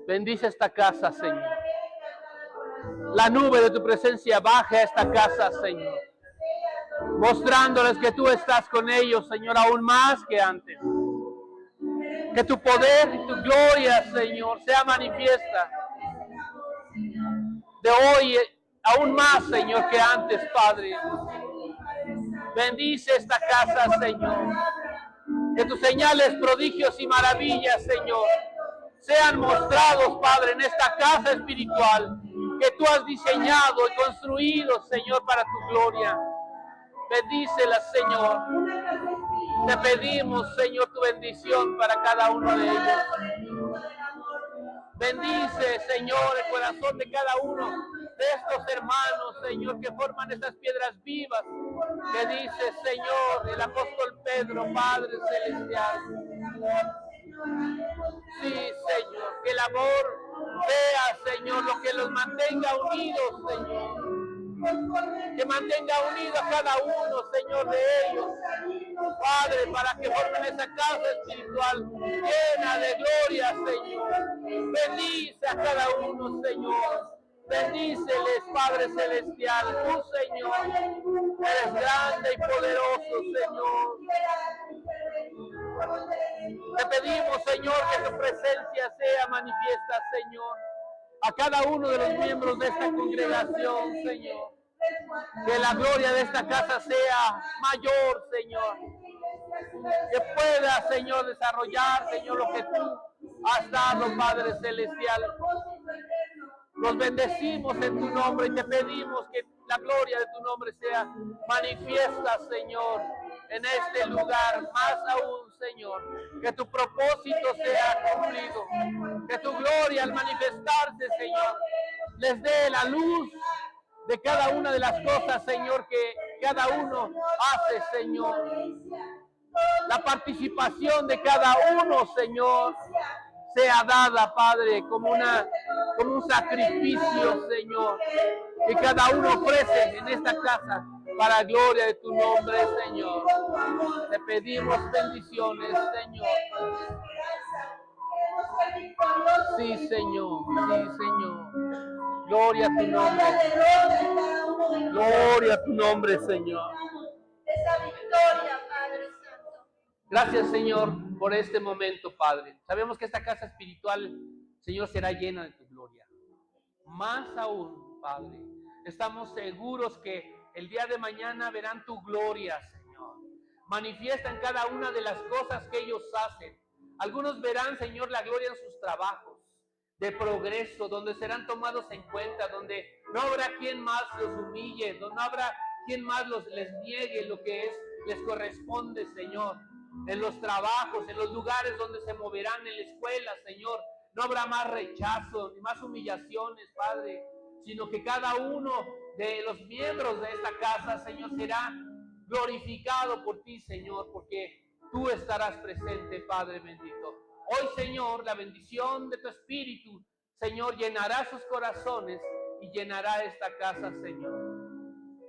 Bendice esta casa, Señor. La nube de tu presencia baja a esta casa, Señor. Mostrándoles que tú estás con ellos, Señor, aún más que antes. Que tu poder y tu gloria, Señor, sea manifiesta de hoy aún más, Señor, que antes, Padre. Bendice esta casa, Señor. Que tus señales, prodigios y maravillas, Señor, sean mostrados, Padre, en esta casa espiritual que tú has diseñado y construido, Señor, para tu gloria. Bendícela, Señor. Te pedimos, Señor, tu bendición para cada uno de ellos. Bendice, Señor, el corazón de cada uno de estos hermanos, Señor, que forman estas piedras vivas, que dice, Señor, el apóstol Pedro, Padre Celestial. Sí, Señor, que el amor sea, Señor, lo que los mantenga unidos, Señor. Que mantenga unido a cada uno, Señor, de ellos, Padre, para que formen esa casa espiritual llena de gloria, Señor. Bendice a cada uno, Señor. Bendíceles, Padre Celestial. Tú, Señor, eres grande y poderoso, Señor. Te pedimos, Señor, que tu presencia sea manifiesta, Señor, a cada uno de los miembros de esta congregación, Señor. Que la gloria de esta casa sea mayor, Señor. Que pueda, Señor, desarrollar, Señor, lo que tú has dado, Padre Celestial. Los bendecimos en tu nombre y te pedimos que la gloria de tu nombre sea manifiesta, Señor, en este lugar. Más aún, Señor, que tu propósito sea cumplido. Que tu gloria al manifestarse, Señor, les dé la luz de cada una de las cosas, Señor, que cada uno hace, Señor. La participación de cada uno, Señor, sea dada, Padre, como un sacrificio, Señor, que cada uno ofrece en esta casa para gloria de tu nombre, Señor. Te pedimos bendiciones, Señor. Sí, Señor, sí, Señor. Gloria a tu nombre. Gloria a tu nombre, Señor. Esa victoria, Padre Santo. Gracias, Señor, por este momento, Padre. Sabemos que esta casa espiritual, Señor, será llena de tu gloria. Más aún, Padre, estamos seguros que el día de mañana verán tu gloria, Señor. Manifiestan cada una de las cosas que ellos hacen. Algunos verán, Señor, la gloria en sus trabajos de progreso, donde serán tomados en cuenta, donde no habrá quien más los humille, donde no habrá quien más les niegue lo que les corresponde, Señor. En los trabajos, en los lugares donde se moverán, en la escuela, Señor, no habrá más rechazo, ni más humillaciones, Padre, sino que cada uno de los miembros de esta casa, Señor, será glorificado por ti, Señor, porque tú estarás presente, Padre bendito. Hoy, Señor, la bendición de tu Espíritu, Señor, llenará sus corazones y llenará esta casa, Señor.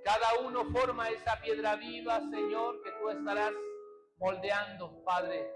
Cada uno forma esa piedra viva, Señor, que tú estarás moldeando, Padre.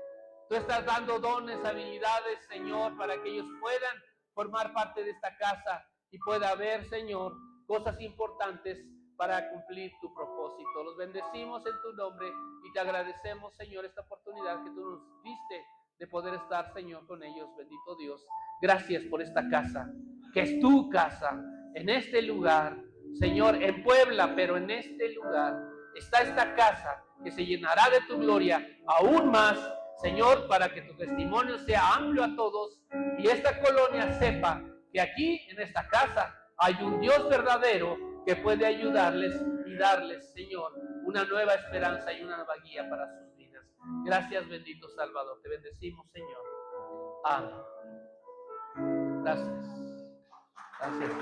Tú estás dando dones, habilidades, Señor, para que ellos puedan formar parte de esta casa y pueda haber, Señor, cosas importantes para cumplir tu propósito. Los bendecimos en tu nombre y te agradecemos, Señor, esta oportunidad que tú nos diste de poder estar, Señor, con ellos. Bendito Dios. Gracias por esta casa, que es tu casa, en este lugar, Señor, en Puebla, pero en este lugar está esta casa que se llenará de tu gloria aún más, Señor, para que tu testimonio sea amplio a todos y esta colonia sepa que aquí, en esta casa, hay un Dios verdadero que puede ayudarles y darles, Señor, una nueva esperanza y una nueva guía para sus vidas. Gracias, bendito Salvador. Te bendecimos, Señor. Amén. Gracias. Gracias.